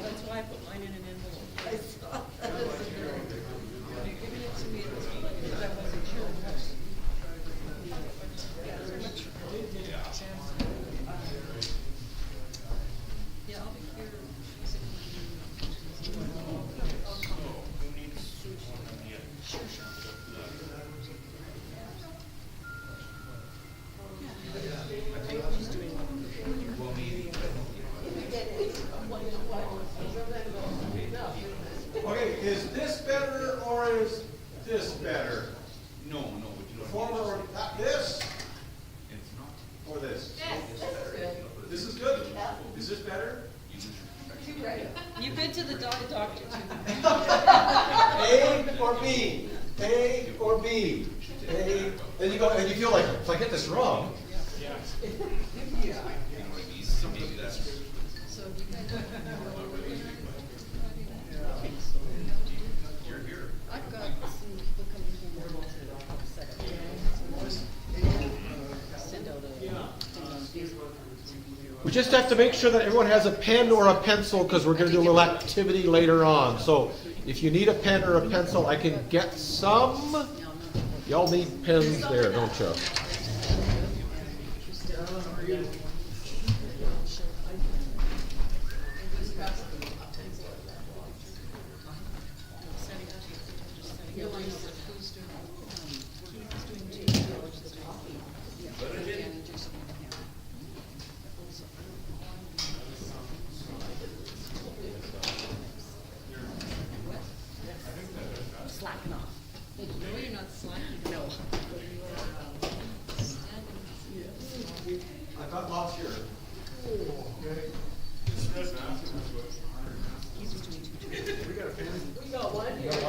That's why I put mine in an envelope. I saw that. Giving it to me because I wasn't sure. Yeah, I'll be here. Okay, is this better or is this better? No, but you don't. Former or not this It's not. or this? Yes, this is good. This is good. Yeah. Is this better? Right. You've been to the doctor too. A or B? A or B? A. Then you go and you feel like, if I get this wrong. You know what I mean? So maybe that's. So you guys. You're here. I've got some people coming from work to set up. Send out a thing on Facebook. We just have to make sure that everyone has a pen or a pencil because we're going to do a little activity later on. So if you need a pen or a pencil, I can get some. Y'all need pens there, don't you? Slacking off. No, you're not slacking. No. I've got lots here. Okay. We got a pen. We got one here. Two.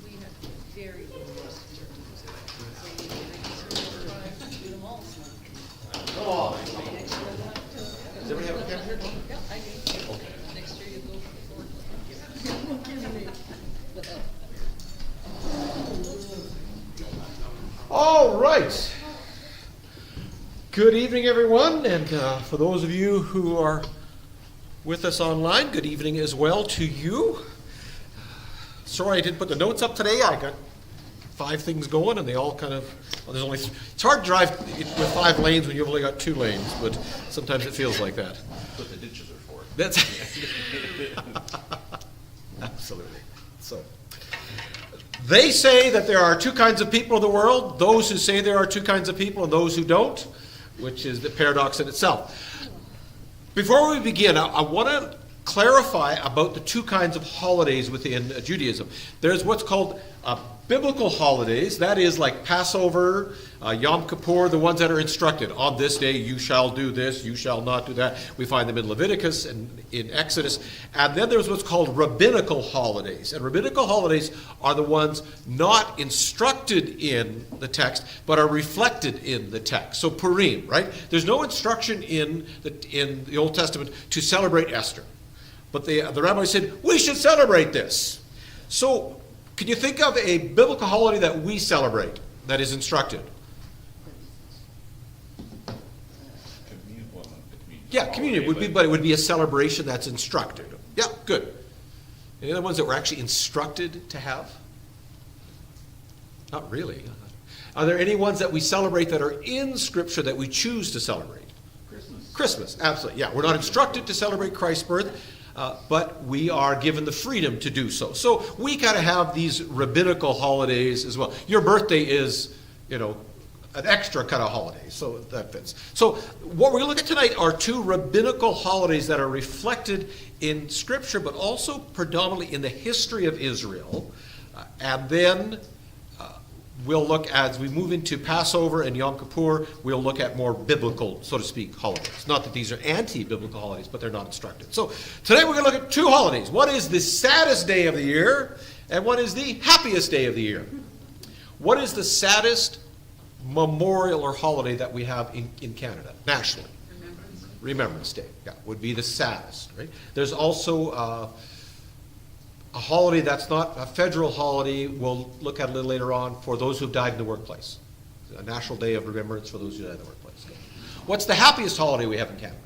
We have very good do them all. Come on. Does everybody have a pen here? Yeah, I do. Okay. Next year you go for four. All right. Good evening, everyone. And for those of you who are with us online, good evening as well to you. Sorry I didn't put the notes up today. I got 5 things going and they all kind of, well, there's only, it's hard to drive with 5 lanes when you've only got 2 lanes, but sometimes it feels like that. That's what the ditches are for. That's absolutely. So they say that there are 2 kinds of people in the world, those who say there are 2 kinds of people and those who don't, which is the paradox in itself. Before we begin, I want to clarify about the two kinds of holidays within Judaism. There's what's called biblical holidays, that is like Passover, Yom Kippur, the ones that are instructed. On this day you shall do this, you shall not do that. We find them in Leviticus and in Exodus. And then there's what's called rabbinical holidays. And rabbinical holidays are the ones not instructed in the text, but are reflected in the text. So Purim, right? There's no instruction in the Old Testament to celebrate Esther. But the rabbi said, we should celebrate this. So can you think of a biblical holiday that we celebrate that is instructed? Yeah, communion would be, but it would be a celebration that's instructed. Yeah, good. Any other ones that we're actually instructed to have? Not really. Are there any ones that we celebrate that are in Scripture that we choose to celebrate? Christmas, absolutely. Yeah, we're not instructed to celebrate Christ's birth, but we are given the freedom to do so. So we kind of have these rabbinical holidays as well. Your birthday is, an extra kind of holiday, so that fits. So what we're going to look at tonight are two rabbinical holidays that are reflected in Scripture, but also predominantly in the history of Israel. And then we'll look, as we move into Passover and Yom Kippur, we'll look at more biblical, so to speak, holidays. Not that these are anti-biblical holidays, but they're not instructed. So today we're going to look at two holidays. One is the saddest day of the year, and one is the happiest day of the year. What is the saddest memorial or holiday that we have in Canada, nationally? Remembrance Day. Yeah, would be the saddest, right? There's also a holiday that's not a federal holiday. We'll look at a little later on for those who've died in the workplace. A national day of remembrance for those who died in the workplace. Okay. What's the happiest holiday we have in Canada?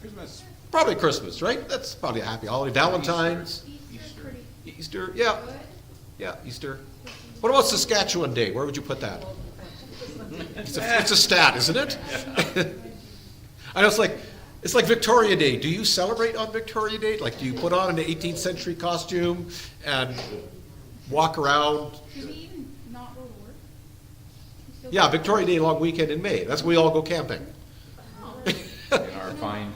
Christmas. Probably Christmas, right? That's probably a happy holiday. Valentine's. Easter, yeah. Yeah, Easter. What about Saskatchewan Day? Where would you put that? It's a stat, isn't it? I know it's like Victoria Day. Do you celebrate on Victoria Day? Like, do you put on an 18th century costume and walk around? Should we even not go to work? We still Yeah, go- Victoria Day long weekend in May. That's when we all go camping. In our fine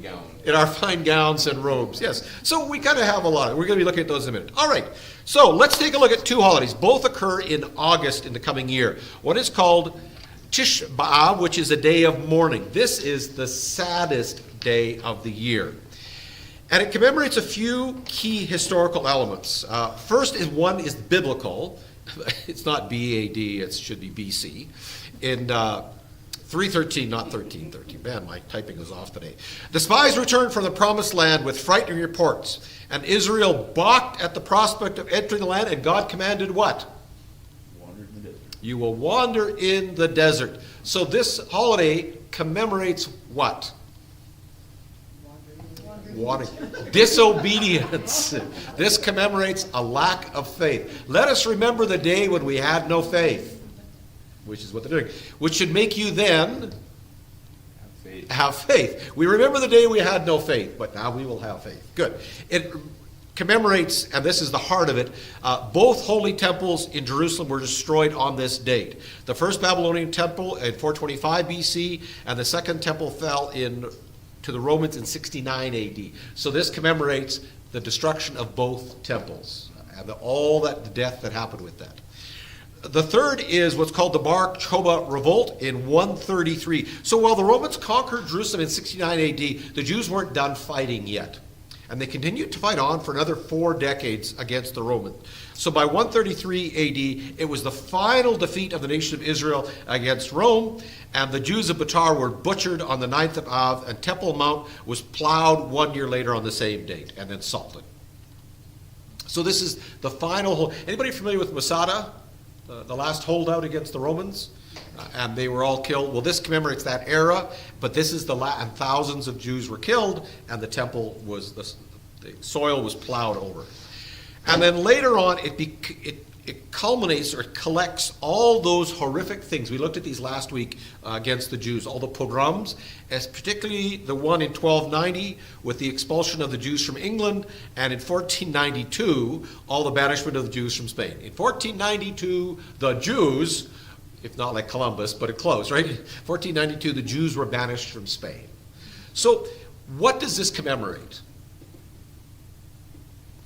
gown. In our fine gowns and robes, yes. So we kind of have a lot. We're going to be looking at those in a minute. All right, so let's take a look at two holidays. Both occur in August in the coming year. One is called Tish B'Av, which is a day of mourning. This is the saddest day of the year. And it commemorates a few key historical elements. First is one is biblical. It's not B.A.D., it should be B.C. In 3:13, not 13:13. Man, my typing is off today. The spies returned from the promised land with frightening reports, and Israel balked at the prospect of entering the land, and God commanded what? Wandered in the desert. You will wander in the desert. So this holiday commemorates what? Wandering. Disobedience. This commemorates a lack of faith. Let us remember the day when we had no faith, which is what they're doing, which should make you then Have faith. have faith. We remember the day we had no faith, but now we will have faith. Good. It commemorates, and this is the heart of it, both holy temples in Jerusalem were destroyed on this date. The first Babylonian temple in 425 BC, and the second temple fell to the Romans in 69 AD. So this commemorates the destruction of both temples, and all that the death that happened with that. The third is what's called the Bar Kokhba Revolt in 133. So while the Romans conquered Jerusalem in 69 AD, the Jews weren't done fighting yet. And they continued to fight on for another 4 decades against the Romans. So by 133 AD, it was the final defeat of the nation of Israel against Rome, and the Jews of Betar were butchered on the 9th of Av, and Temple Mount was plowed 1 year later on the same date, and then salted. So this is the final. Anybody familiar with Masada? The last holdout against the Romans, and they were all killed. Well, this commemorates that era, but this is and thousands of Jews were killed, and the temple was, the soil was plowed over. And then later on, it culminates or collects all those horrific things. We looked at these last week against the Jews, all the pogroms, as particularly the one in 1290 with the expulsion of the Jews from England, and in 1492, all the banishment of the Jews from Spain. In 1492, the Jews, if not like Columbus, but close, right? 1492, the Jews were banished from Spain. So what does this commemorate?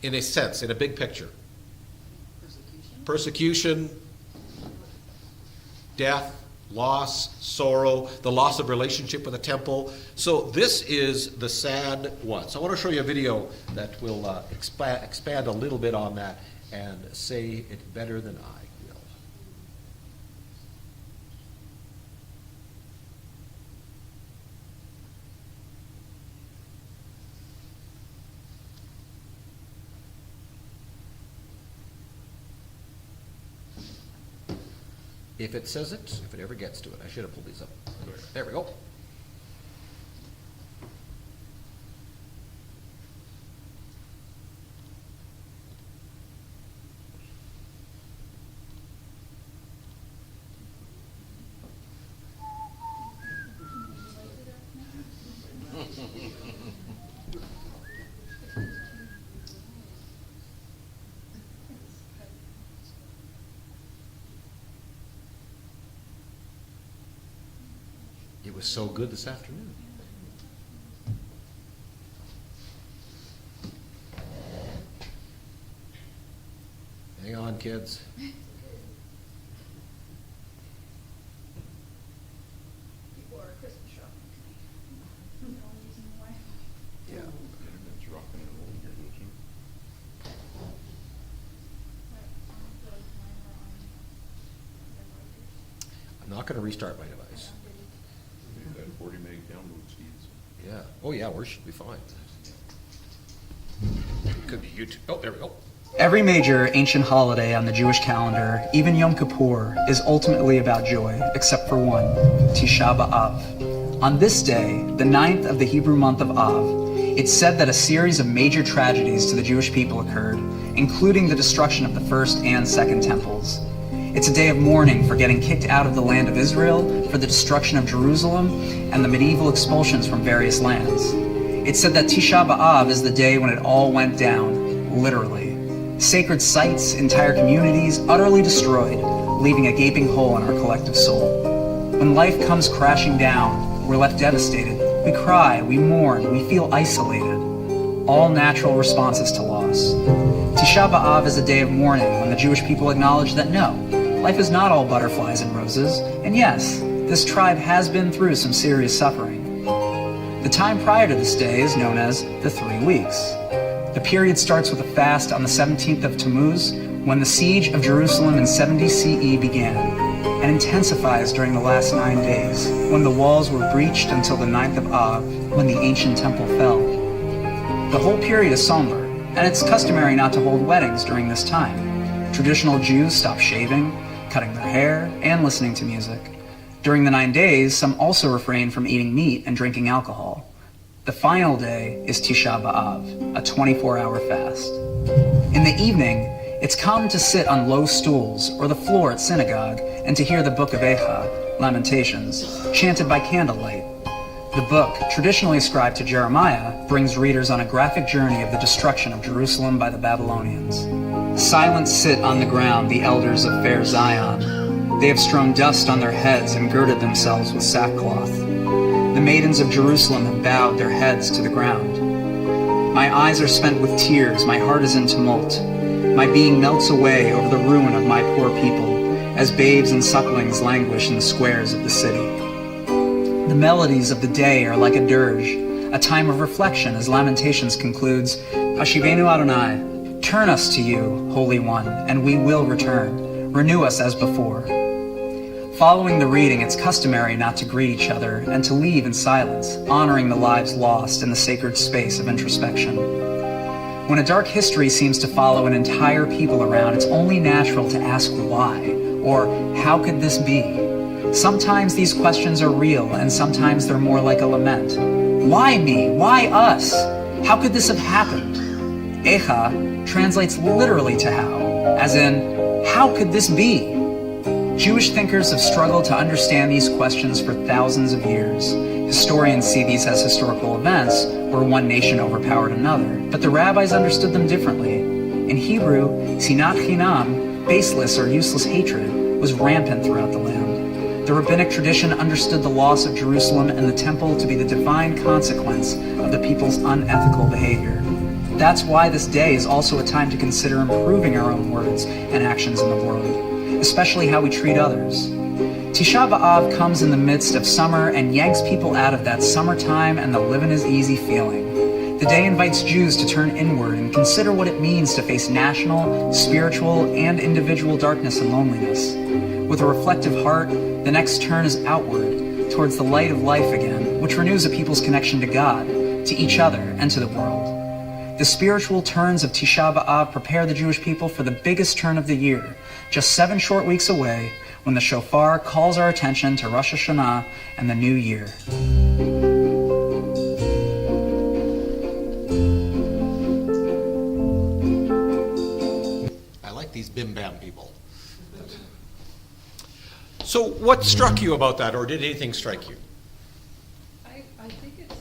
in a sense, in a big picture. Persecution. Persecution, death, loss, sorrow, the loss of relationship with the temple. So this is the sad one. So I want to show you a video that will expand a little bit on that and say it better than I will. If it says it, if it ever gets to it. I should have pulled these up. There we go. It was so good this afternoon. Hang on, kids. People are Christmas shopping today. They're all using the Wi-Fi. Yeah. Internet's rocking and rolling here, don't you? Those mine are on their browsers. I'm not going to restart my device. We've got 40 meg download speeds. Yeah. Oh, yeah, we should be fine. Could be YouTube. Oh, there we go. Every major ancient holiday on the Jewish calendar, even Yom Kippur, is ultimately about joy, except for one, Tisha B'Av. On this day, the 9th of the Hebrew month of Av, it's said that a series of major tragedies to the Jewish people occurred, including the destruction of the first and second temples. It's a day of mourning for getting kicked out of the land of Israel, for the destruction of Jerusalem, and the medieval expulsions from various lands. It's said that Tisha B'Av is the day when it all went down, literally. Sacred sites, entire communities, utterly destroyed, leaving a gaping hole in our collective soul. When life comes crashing down, we're left devastated. We cry, we mourn, we feel isolated. All natural responses to loss. Tisha B'Av is a day of mourning when the Jewish people acknowledge that no, life is not all butterflies and roses, and yes, this tribe has been through some serious suffering. The time prior to this day is known as the 3 weeks. The period starts with a fast on the 17th of Tammuz, when the siege of Jerusalem in 70 CE began, and intensifies during the last 9 days, when the walls were breached until the 9th of Av, when the ancient temple fell. The whole period is somber, and it's customary not to hold weddings during this time. Traditional Jews stop shaving, cutting their hair, and listening to music. During the 9 days, some also refrain from eating meat and drinking alcohol. The final day is Tisha B'Av, a 24-hour fast. In the evening, it's common to sit on low stools or the floor at synagogue and to hear the book of Eicha, Lamentations, chanted by candlelight. The book, traditionally ascribed to Jeremiah, brings readers on a graphic journey of the destruction of Jerusalem by the Babylonians. Silent sit on the ground the elders of fair Zion. They have strewn dust on their heads and girded themselves with sackcloth. The maidens of Jerusalem have bowed their heads to the ground. My eyes are spent with tears, my heart is in tumult. My being melts away over the ruin of my poor people, as babes and sucklings languish in the squares of the city. The melodies of the day are like a dirge, a time of reflection as Lamentations concludes, Hashivenu Adonai, turn us to you, Holy One, and we will return. Renew us as before. Following the reading, it's customary not to greet each other and to leave in silence, honoring the lives lost in the sacred space of introspection. When a dark history seems to follow an entire people around, it's only natural to ask why, or how could this be? Sometimes these questions are real, and sometimes they're more like a lament. Why me? Why us? How could this have happened? Eicha translates literally to how, as in, how could this be? Jewish thinkers have struggled to understand these questions for thousands of years. Historians see these as historical events where one nation overpowered another, but the rabbis understood them differently. In Hebrew, sinat chinam, baseless or useless hatred, was rampant throughout the land. The rabbinic tradition understood the loss of Jerusalem and the temple to be the divine consequence of the people's unethical behavior. That's why this day is also a time to consider improving our own words and actions in the world, especially how we treat others. Tisha B'Av comes in the midst of summer and yanks people out of that summertime and the living is easy feeling. The day invites Jews to turn inward and consider what it means to face national, spiritual, and individual darkness and loneliness. With a reflective heart, the next turn is outward, towards the light of life again, which renews a people's connection to God, to each other, and to the world. The spiritual turns of Tisha B'Av prepare the Jewish people for the biggest turn of the year, just 7 short weeks away, when the shofar calls our attention to Rosh Hashanah and the new year. I like these bim bam people. So what struck you about that, or did anything strike you? I think it's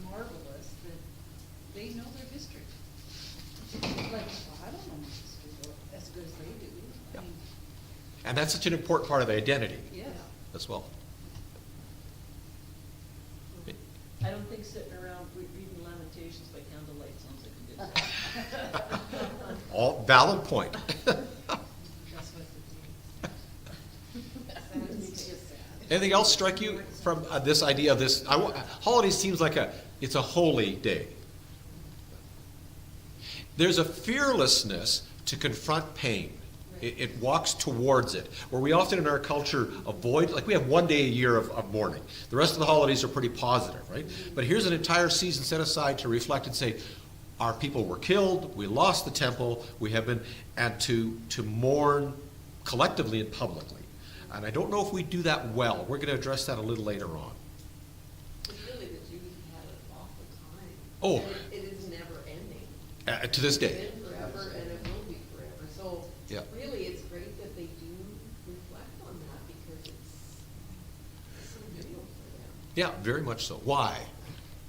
marvelous that they know their history. Like, well, I don't know my history as good as they do. I mean, And that's such an important part of identity yeah. as well. I don't think sitting around reading Lamentations by candlelight sounds like a good time. All valid point. That's what it is. Anything else strike you from this idea of this? Holiday seems like it's a holy day. There's a fearlessness to confront pain. It walks towards it, where we often in our culture avoid, like we have one day a year of mourning. The rest of the holidays are pretty positive, right? But here's an entire season set aside to reflect and say, our people were killed, we lost the temple, we have been, and to mourn collectively and publicly. And I don't know if we do that well. We're going to address that a little later on. It's really the Jews have had an awful time. Oh. And it is never ending. To this day. It's been forever and it will be forever. So Yeah. really it's great that they do reflect on that because it's so real for them. Yeah, very much so. Why?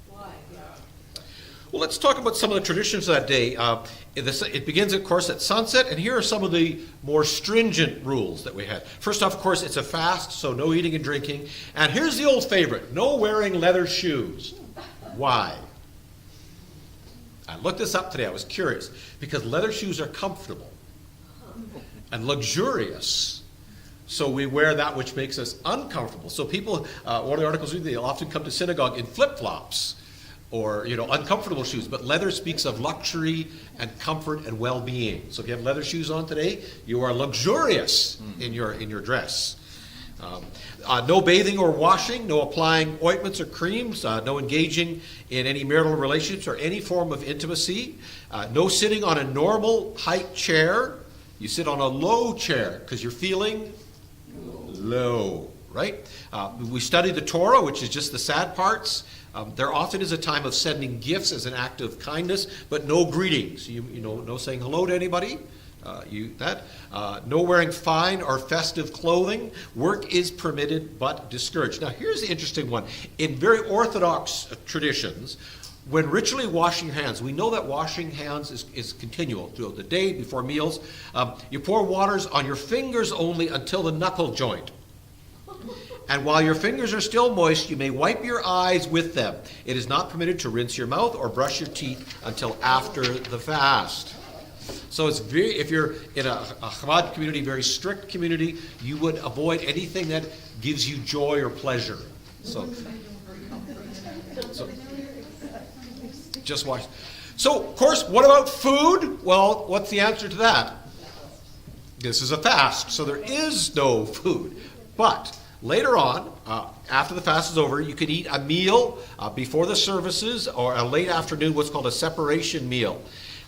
Why? Yeah. Well, let's talk about some of the traditions of that day. It begins, of course, at sunset, and here are some of the more stringent rules that we had. First off, of course, it's a fast, so no eating and drinking. And here's the old favorite, no wearing leather shoes. Why? I looked this up today. I was curious, because leather shoes are comfortable and luxurious. So we wear that which makes us uncomfortable. So people, one of the articles, they often come to synagogue in flip-flops or, uncomfortable shoes. But leather speaks of luxury and comfort and well-being. So if you have leather shoes on today, you are luxurious in your dress. No bathing or washing, no applying ointments or creams, no engaging in any marital relationships or any form of intimacy, no sitting on a normal height chair. You sit on a low chair because you're feeling low, right? We study the Torah, which is just the sad parts. There often is a time of sending gifts as an act of kindness, but no greetings. No saying hello to anybody. No wearing fine or festive clothing. Work is permitted but discouraged. Now here's the interesting one. In very Orthodox traditions, when ritually washing hands, we know that washing hands is continual throughout the day, before meals. You pour waters on your fingers only until the knuckle joint. And while your fingers are still moist, you may wipe your eyes with them. It is not permitted to rinse your mouth or brush your teeth until after the fast. So if you're in a Chabad community, very strict community, you would avoid anything that gives you joy or pleasure. So just watch. So, of course, what about food? Well, what's the answer to that? This is a fast, so there is no food. But later on, after the fast is over, you can eat a meal before the services or a late afternoon, what's called a separation meal.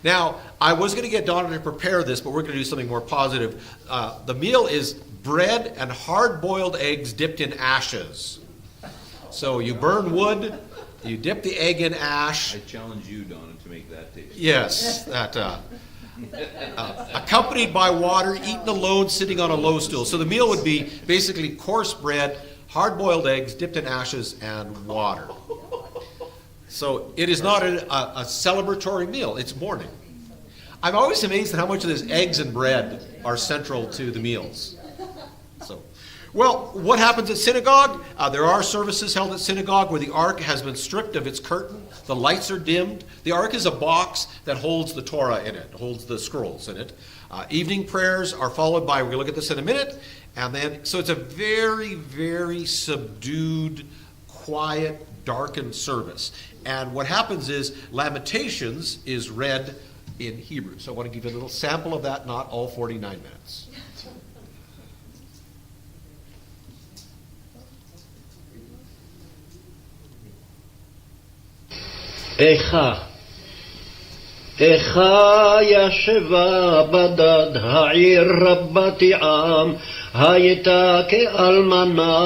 Now, I was going to get Donna to prepare this, but we're going to do something more positive. The meal is bread and hard-boiled eggs dipped in ashes. So you burn wood, you dip the egg in ash. I challenge you, Donna, to make that taste. Yes, that accompanied by water, eaten alone, sitting on a low stool. So the meal would be basically coarse bread, hard-boiled eggs dipped in ashes, and water. So it is not a celebratory meal, it's mourning. I'm always amazed at how much of this eggs and bread are central to the meals. So, Well, what happens at synagogue? There are services held at synagogue where the ark has been stripped of its curtain. The lights are dimmed. The ark is a box that holds the Torah in it, holds the scrolls in it. Evening prayers are followed by, we'll look at this in a minute, and then, so it's a very, very subdued, quiet, darkened service. And what happens is Lamentations is read in Hebrew. So I want to give you a little sample of that, not all 49 minutes. איכה ישבה בדד העיר רבת עם, הייתה כאלמנה,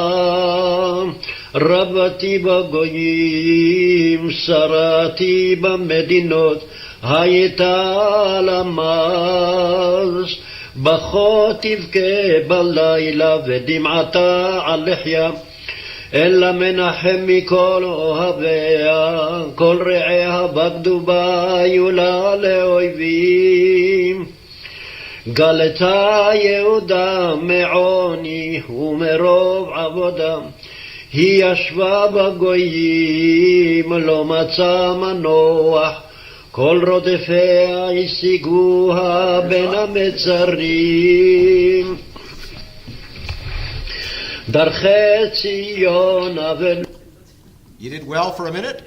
רבתי בגויים, שרתי במדינות, הייתה למז, בכה תבכה בלילה ודמעתה על לחיה, אלא מנחם מכל אוהביה, כל רעיה בגדו בה יולה לאויבים. גלתה יהודה מעוני ומרוב עבודה, היא ישבה בגויים, לא מצא מנוח, כל רודפיה השיגוה בין המצרים. דרכי ציון אבן. You did well for a minute?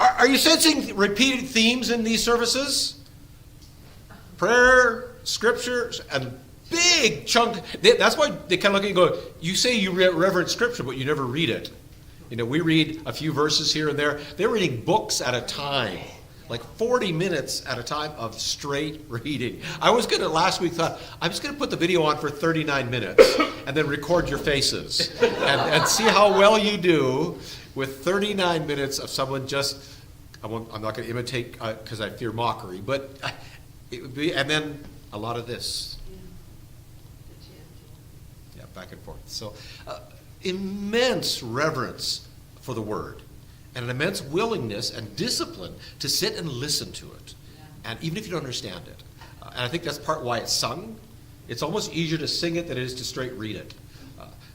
Are you sensing repeated themes in these services? Prayer, scripture, and big chunk. That's why they kind of look at you and go, you say you reverence scripture, but you never read it. You know, we read a few verses here and there. They're reading books at a time. Like 40 minutes at a time of straight reading. I was going to, last week, thought, I'm just going to put the video on for 39 minutes and then record your faces and see how well you do with 39 minutes of someone just, I'm not going to imitate because I fear mockery, but it would be, and then a lot of this. Yeah, back and forth. So immense reverence for the word. And an immense willingness and discipline to sit and listen to it. And even if you don't understand it. And I think that's part why it's sung. It's almost easier to sing it than it is to straight read it.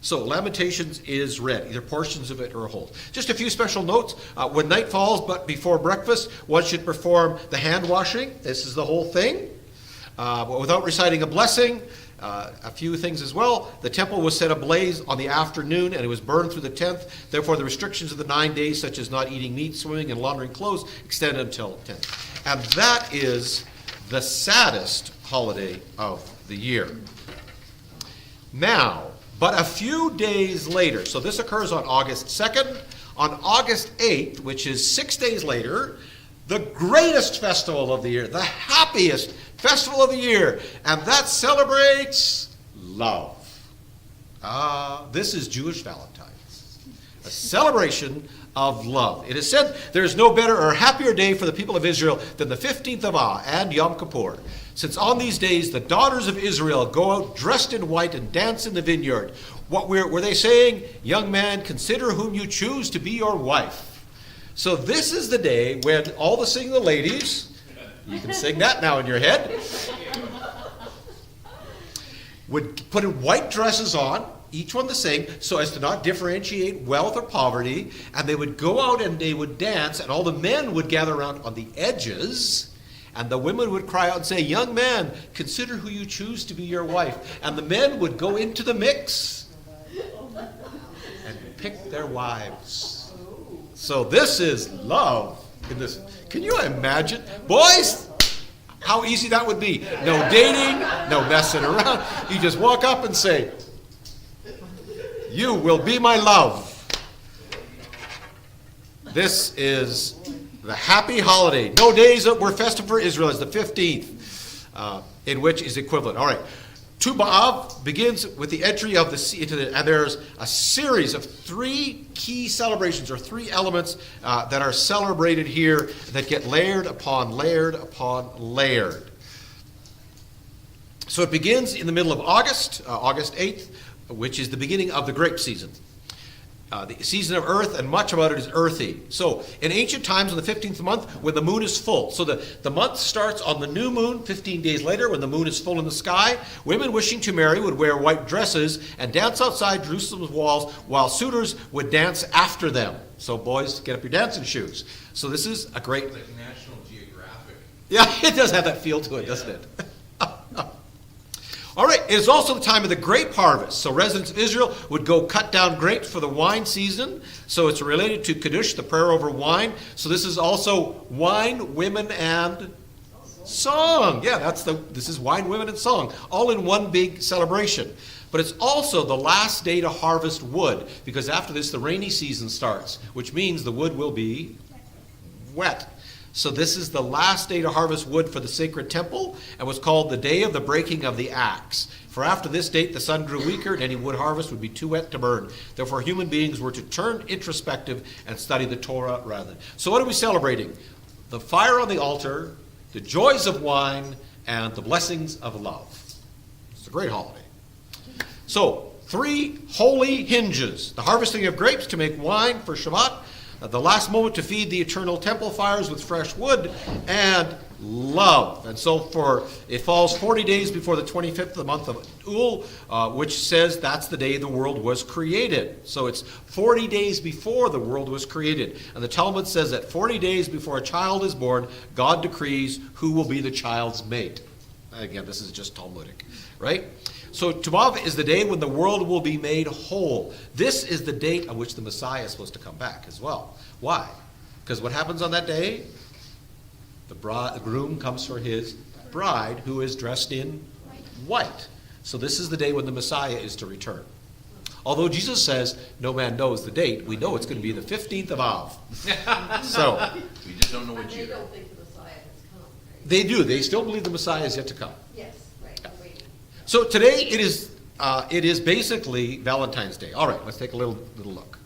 So Lamentations is read, either portions of it or a whole. Just a few special notes. When night falls, but before breakfast, one should perform the hand washing. This is the whole thing. But without reciting a blessing. A few things as well. The temple was set ablaze on the afternoon, and it was burned through the 10th. Therefore, the restrictions of the 9 days, such as not eating meat, swimming, and laundering clothes, extended until 10th. And that is the saddest holiday of the year. Now, but a few days later, so this occurs on August 2nd, on August 8th, which is 6 days later, the greatest festival of the year, the happiest festival of the year, and that celebrates love. This is Jewish Valentine's, a celebration of love. It is said there is no better or happier day for the people of Israel than the 15th of Av and Yom Kippur, since on these days the daughters of Israel go out dressed in white and dance in the vineyard. What were they saying? Young man, consider whom you choose to be your wife. So this is the day when all the single ladies, you can sing that now in your head, would put white dresses on, each one the same, so as to not differentiate wealth or poverty, and they would go out and they would dance, and all the men would gather around on the edges, and the women would cry out and say, young man, consider who you choose to be your wife. And the men would go into the mix and pick their wives. So this is love in this. Can you imagine? Boys, how easy that would be. No dating, no messing around. You just walk up and say, you will be my love. This is the happy holiday. No days that were festive for Israel is the 15th, in which is equivalent. All right. Tu B'Av begins with the entry of the sea and there's a series of 3 key celebrations or 3 elements that are celebrated here that get layered upon layered upon layered. So it begins in the middle of August, August 8th, which is the beginning of the grape season. the season of earth, and much about it is earthy. So in ancient times, on the 15th month, when the moon is full, so the month starts on the new moon, 15 days later, when the moon is full in the sky, women wishing to marry would wear white dresses and dance outside Jerusalem's walls, while suitors would dance after them. So boys, get up your dancing shoes. So this is a great... Like National Geographic. Yeah, it does have that feel to it, doesn't it? All right, it is also the time of the grape harvest. So residents of Israel would go cut down grapes for the wine season. So it's related to Kiddush, the prayer over wine. So this is also wine, women, and song. Yeah, this is wine, women, and song, all in one big celebration. But it's also the last day to harvest wood, because after this the rainy season starts, which means the wood will be wet. So this is the last day to harvest wood for the sacred temple, and was called the day of the breaking of the axe. For after this date the sun grew weaker, and any wood harvest would be too wet to burn. Therefore human beings were to turn introspective and study the Torah rather. So what are we celebrating? The fire on the altar, the joys of wine, and the blessings of love. It's a great holiday. So, 3 holy hinges. The harvesting of grapes to make wine for Shabbat, the last moment to feed the eternal temple fires with fresh wood, and love. And so it falls 40 days before the 25th of the month of Elul, which says that's the day the world was created. So it's 40 days before the world was created. And the Talmud says that 40 days before a child is born, God decrees who will be the child's mate. Again, this is just Talmudic, right? So Tumav is the day when the world will be made whole. This is the date on which the Messiah is supposed to come back as well. Why? Because what happens on that day? The groom comes for his bride, who is dressed in white. So this is the day when the Messiah is to return. Although Jesus says no man knows the date, we know it's going to be the 15th of Av. So We just don't know what And they year. don't think the Messiah has come, right? they do. They still believe the Messiah is yet to come. Yes, right, I'm waiting. So today it is basically Valentine's Day. All right, let's take a little look.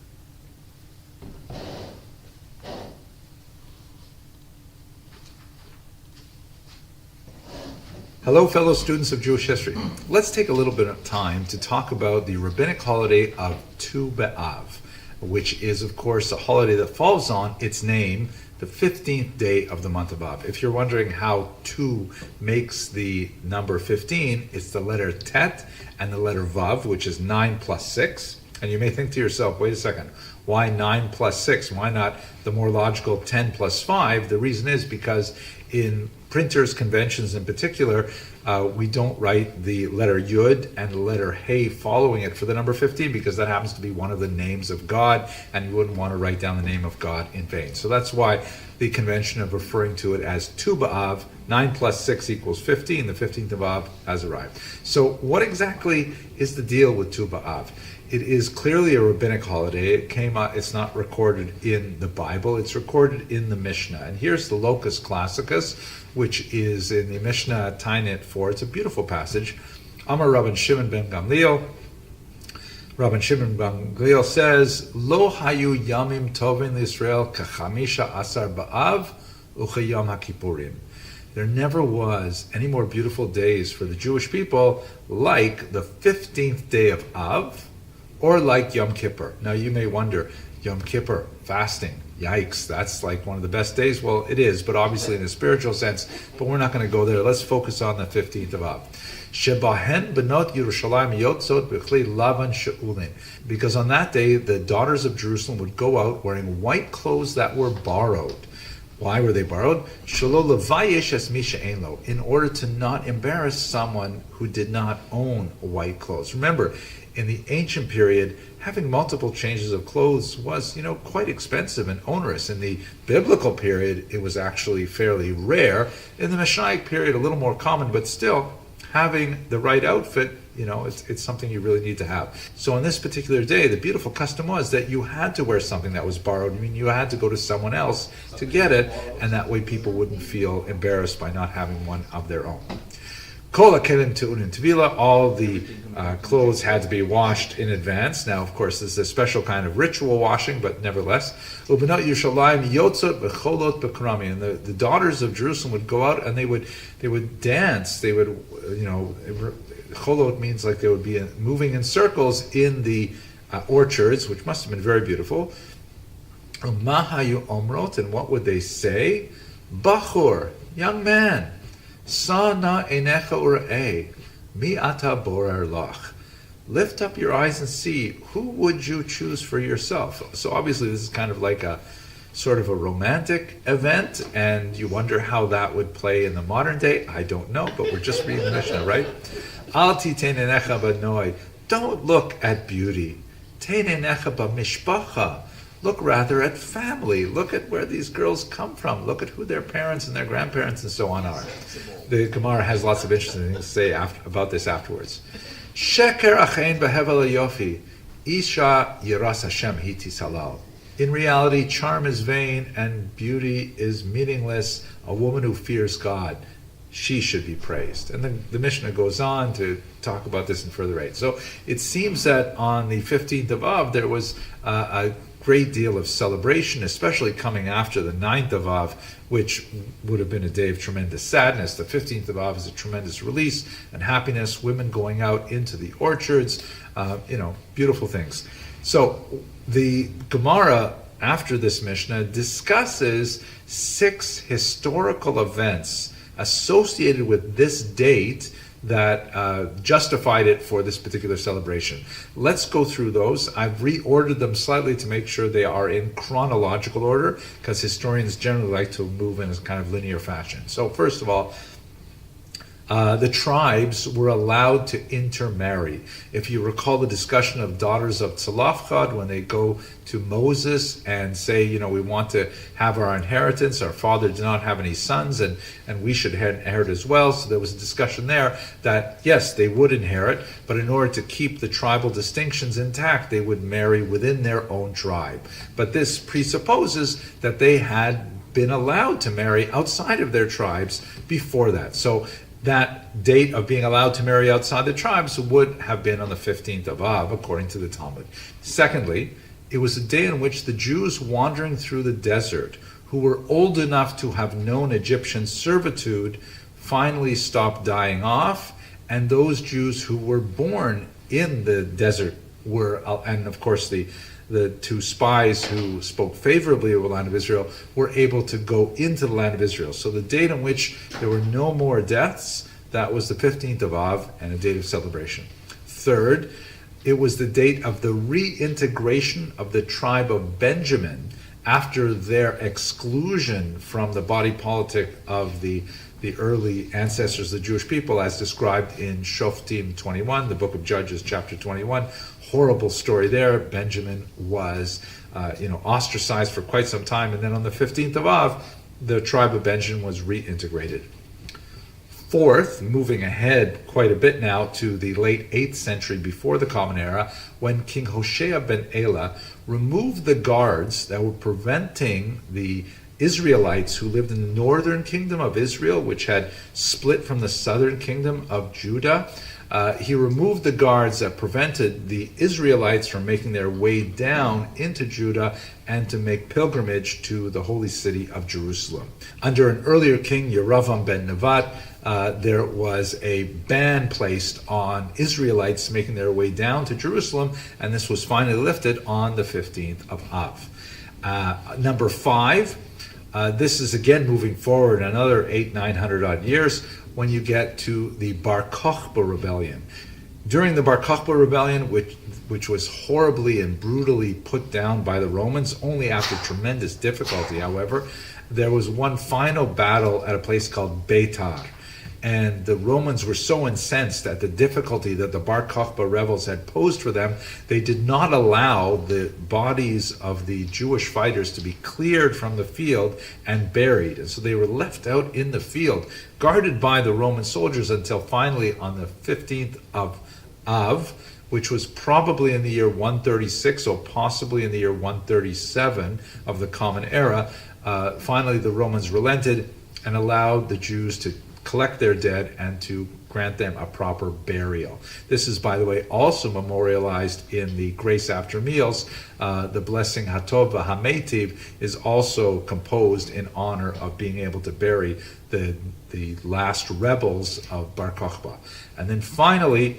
Hello, fellow students of Jewish history. Let's take a little bit of time to talk about the rabbinic holiday of Tu B'Av, which is, of course, a holiday that falls on its name, the 15th day of the month of Av. If you're wondering how Tu makes the number 15, it's the letter Tet and the letter Vav, which is 9 plus 6. And you may think to yourself, wait a second, why 9 plus 6? Why not the more logical 10 plus 5? The reason is because in printers' conventions in particular, we don't write the letter Yud and the letter Hey following it for the number 15, because that happens to be one of the names of God, and you wouldn't want to write down the name of God in vain. So that's why the convention of referring to it as Tu B'Av, 9 plus 6 equals 15, the 15th of Av has arrived. So what exactly is the deal with Tu B'Av? It is clearly a rabbinic holiday. It's not recorded in the Bible, it's recorded in the Mishnah. And here's the Locus Classicus, which is in the Mishnah Tainit 4. It's a beautiful passage. Amar Rabban Shimon ben Gamliel. Rabban Shimon ben Gamliel says, Lo hayu yamim tovin l'Yisrael kachamisha asar ba'av uchayam haKippurim. There never was any more beautiful days for the Jewish people like the 15th day of Av, or like Yom Kippur. Now you may wonder, Yom Kippur, fasting, yikes, that's like one of the best days. Well, it is, but obviously in a spiritual sense, but we're not going to go there. Let's focus on the 15th of Av. Shebahen benot Yerushalayim yotzot b'chli lavan she'ulin. Because on that day, the daughters of Jerusalem would go out wearing white clothes that were borrowed. Why were they borrowed? Shelo levayesh es mi she'ein lo, in order to not embarrass someone who did not own white clothes. Remember, in the ancient period, having multiple changes of clothes was, quite expensive and onerous. In the biblical period, it was actually fairly rare. In the Messianic period, a little more common, but still, having the right outfit, it's something you really need to have. So on this particular day, the beautiful custom was that you had to wear something that was borrowed. You had to go to someone else to get it, and that way people wouldn't feel embarrassed by not having one of their own. Kol hakelim te'unin tevila, all the clothes had to be washed in advance. Now, of course, this is a special kind of ritual washing, but nevertheless. Ubenot Yerushalayim yotzot b'cholot b'krami, and the daughters of Jerusalem would go out and they would dance. They would, cholot means like they would be moving in circles in the orchards, which must have been very beautiful. Mahayu omrot, and what would they say? Bachur, young man, sa na enecha ur'eh, mi ata borer lach. Lift up your eyes and see, who would you choose for yourself? So obviously this is kind of like a sort of a romantic event, and you wonder how that would play in the modern day. I don't know, but we're just reading the Mishnah, right? Al titein enecha banoi. Don't look at beauty. Tein enecha b'mishpacha. Look rather at family. Look at where these girls come from. Look at who their parents and their grandparents and so on are. The Gemara has lots of interesting things to say about this afterwards. Sheker achein behevel yofi, isha yiras Hashem hiti salal. In reality, charm is vain and beauty is meaningless. A woman who fears God, she should be praised. And then the Mishnah goes on to talk about this in further aid. So it seems that on the 15th of Av, there was a great deal of celebration, especially coming after the 9th of Av, which would have been a day of tremendous sadness. The 15th of Av is a tremendous release and happiness, women going out into the orchards, beautiful things. So the Gemara, after this Mishnah, discusses 6 historical events associated with this date that justified it for this particular celebration. Let's go through those. I've reordered them slightly to make sure they are in chronological order, because historians generally like to move in a kind of linear fashion. So first of all, the tribes were allowed to intermarry. If you recall the discussion of daughters of Tzalafchad, when they go to Moses and say, we want to have our inheritance, our father did not have any sons, and we should inherit as well. So there was a discussion there that, yes, they would inherit, but in order to keep the tribal distinctions intact, they would marry within their own tribe. But this presupposes that they had been allowed to marry outside of their tribes before that. So that date of being allowed to marry outside the tribes would have been on the 15th of Av, according to the Talmud. Secondly, it was a day in which the Jews wandering through the desert, who were old enough to have known Egyptian servitude, finally stopped dying off, and those Jews who were born in the desert were, and of course the 2 spies who spoke favorably of the land of Israel were able to go into the land of Israel. So the date on which there were no more deaths, that was the 15th of Av, and a date of celebration. Third, it was the date of the reintegration of the tribe of Benjamin after their exclusion from the body politic of the early ancestors of the Jewish people, as described in Shoftim 21, the book of Judges, chapter 21. Horrible story there. Benjamin was, ostracized for quite some time, and then on the 15th of Av, the tribe of Benjamin was reintegrated. Fourth, moving ahead quite a bit now to the late 8th century before the Common Era, when King Hoshea ben Elah removed the guards that were preventing the Israelites who lived in the northern kingdom of Israel, which had split from the southern kingdom of Judah. He removed the guards that prevented the Israelites from making their way down into Judah and to make pilgrimage to the holy city of Jerusalem. Under an earlier king, Yeravam ben Nevat, there was a ban placed on Israelites making their way down to Jerusalem, and this was finally lifted on the 15th of Av. Number 5, this is again moving forward another 900 odd years, when you get to the Bar Kokhba rebellion. During the Bar Kokhba rebellion, which was horribly and brutally put down by the Romans, only after tremendous difficulty, however, there was one final battle at a place called Beitar. And the Romans were so incensed at the difficulty that the Bar Kokhba rebels had posed for them, they did not allow the bodies of the Jewish fighters to be cleared from the field and buried. And so they were left out in the field, guarded by the Roman soldiers, until finally on the 15th of Av, which was probably in the year 136 or possibly in the year 137 of the Common Era, finally the Romans relented and allowed the Jews to collect their dead and to grant them a proper burial. This is, by the way, also memorialized in the Grace After Meals. The blessing Hatov V'Hametiv is also composed in honor of being able to bury the last rebels of Bar Kokhba. And then finally,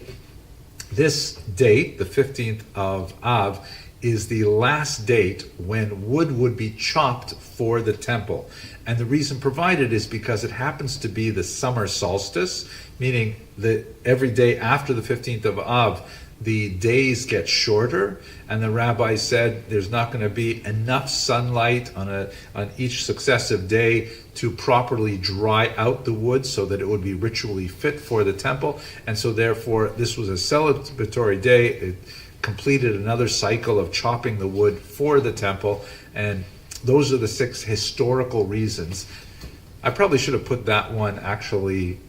This date, the 15th of Av, is the last date when wood would be chopped for the temple. And the reason provided is because it happens to be the summer solstice, meaning that every day after the 15th of Av, the days get shorter, and the rabbi said there's not going to be enough sunlight on each successive day to properly dry out the wood so that it would be ritually fit for the temple. And so therefore this was a celebratory day. It completed another cycle of chopping the wood for the temple, and those are the 6 historical reasons. I probably should have put that one actually,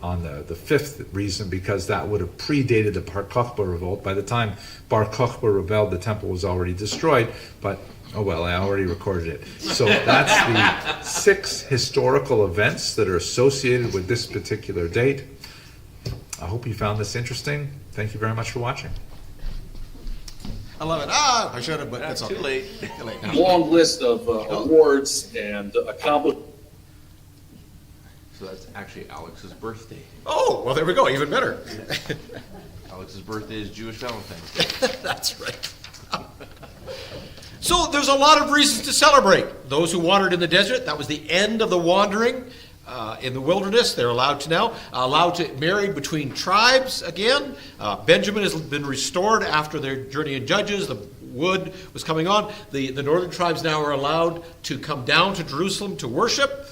on the 5th reason, because that would have predated the Bar Kokhba revolt. By the time Bar Kokhba rebelled, the temple was already destroyed, but oh well, I already recorded it. So that's the 6 historical events that are associated with this particular date. I hope you found this interesting. Thank you very much for watching. I love it. I should have, but it's Too okay. late. Too late now. Long list of awards and accomplishments. So that's actually Alex's birthday. Oh, well, there we go. Even better. Alex's birthday is Jewish Valentine's Day. That's right. So there's a lot of reasons to celebrate. Those who wandered in the desert, that was the end of the wandering in the wilderness. They're allowed to marry between tribes again. Benjamin has been restored after their journey in Judges. The wood was coming on. The northern tribes now are allowed to come down to Jerusalem to worship.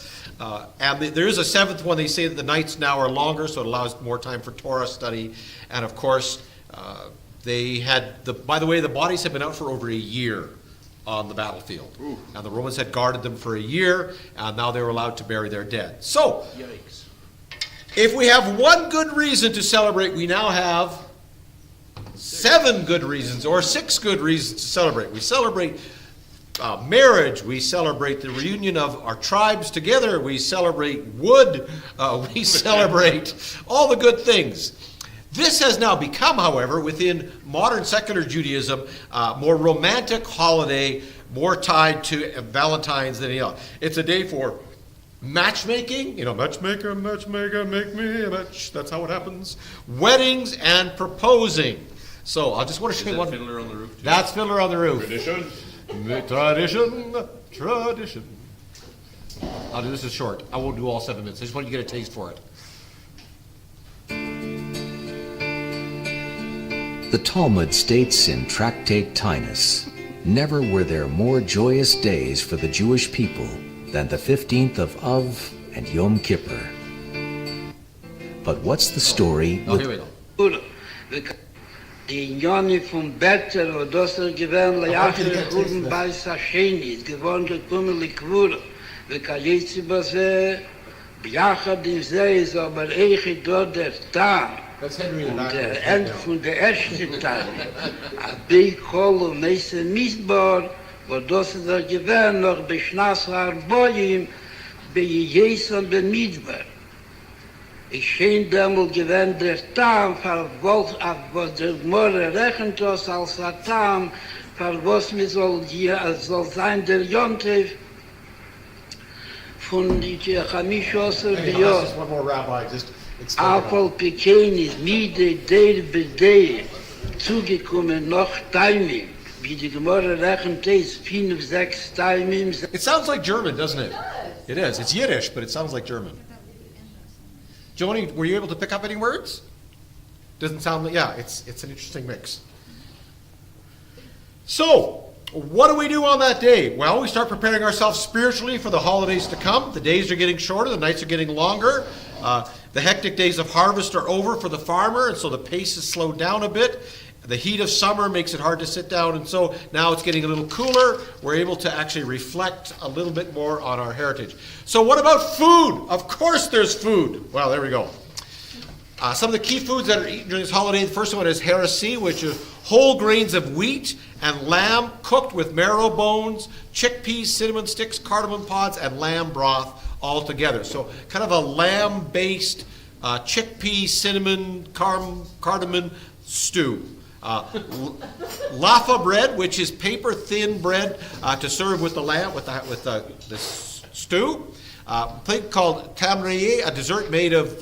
And there is a 7th one. They say that the nights now are longer, so it allows more time for Torah study. And of course, they had, by the way, the bodies have been out for over a year on the battlefield. Ooh. And the Romans had guarded them for a year, and now they were allowed to bury their dead. So, Yikes. if we have one good reason to celebrate, we now have 7 good reasons, or 6 good reasons to celebrate. We celebrate marriage, we celebrate the reunion of our tribes together, we celebrate wood, we celebrate all the good things. This has now become, however, within modern secular Judaism, more romantic holiday, more tied to Valentine's than anything else. It's a day for matchmaking, matchmaker, make me a match. That's how it happens. Weddings and proposing. So I just want to show you one. Fiddler on the Roof too? That's Fiddler on the Roof. Tradition. Tradition. I'll do this as short. I won't do all 7 minutes. I just want you to get a taste for it. The Talmud states in Tractate Tainus, never were there more joyous days for the Jewish people than the 15th of Av and Yom Kippur. But what's the story with... Here we go. Die Joni vom Better und das gewähren leiachtere Gruben bei Sacheni, gewohnt gekommen Likwur, wie Kajitzi Base, Biachad im See ist aber echt dort der Tam. Und der End von der ersten Teil, Abi Kolo Mese Misbar, wo das gewähren noch beschnass Arboim, bei Jeson ben Midbar. Ich schien damals gewähnt der Tam, was der More rechnet uns als der Tam, was mir soll sein der Jontef von die Chamischos und Bior. Apel Pekenis, Mide, der Bede, zugekommen noch Timing, wie die Gemorre rechnet ist, 5, 6 Timings. It sounds like German, doesn't it? It is. It's Yiddish, but it sounds like German. Joni, were you able to pick up any words? Doesn't sound like, yeah, it's an interesting mix. So, what do we do on that day? Well, we start preparing ourselves spiritually for the holidays to come. The days are getting shorter, the nights are getting longer. The hectic days of harvest are over for the farmer, and so the pace is slowed down a bit. The heat of summer makes it hard to sit down, and so now it's getting a little cooler. We're able to actually reflect a little bit more on our heritage. So what about food? Of course there's food. Well, there we go. Some of the key foods that are eaten during this holiday, the first one is heresi, which is whole grains of wheat and lamb cooked with marrow bones, chickpeas, cinnamon sticks, cardamom pods, and lamb broth all together. So kind of a lamb-based chickpea, cinnamon, cardamom stew. Laffa bread, which is paper-thin bread to serve with the lamb, with the stew. A thing called tamriye, a dessert made of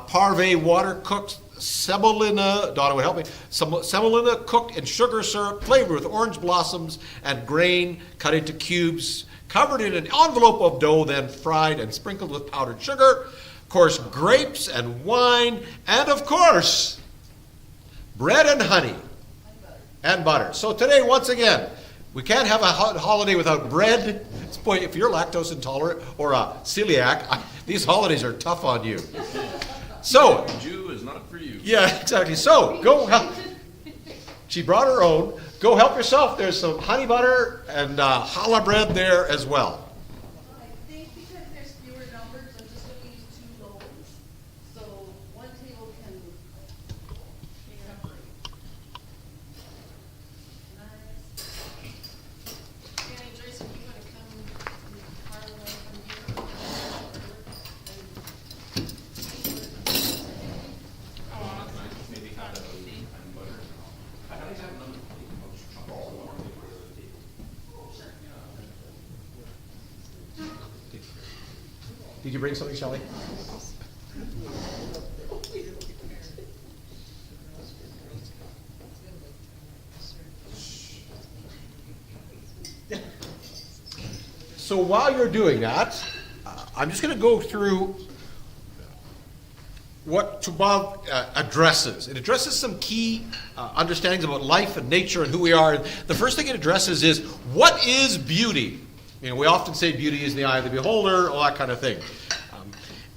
parve water-cooked semolina, Donna would help me, semolina cooked in sugar syrup, flavored with orange blossoms and grain, cut into cubes, covered in an envelope of dough, then fried and sprinkled with powdered sugar. Of course, grapes and wine, and of course, bread and honey and butter. So today, once again, we can't have a holiday without bread. Boy, if you're lactose intolerant or a celiac, these holidays are tough on you. So, Jew is not for you. Yeah, exactly. So, go help. She brought her own. Go help yourself. There's some honey butter and challah bread there as well. I think because there's fewer numbers, I'm just going to use 2 loaves. So one table can be separate. Nice. And Joyce, if you want to come farther away from here. Maybe kind of and butter. I don't have another Did you bring something, Shelley? So while you're doing that, I'm just going to go through what Tubav addresses. It addresses some key understandings about life and nature and who we are. The first thing it addresses is, what is beauty? You know, we often say beauty is in the eye of the beholder, all that kind of thing.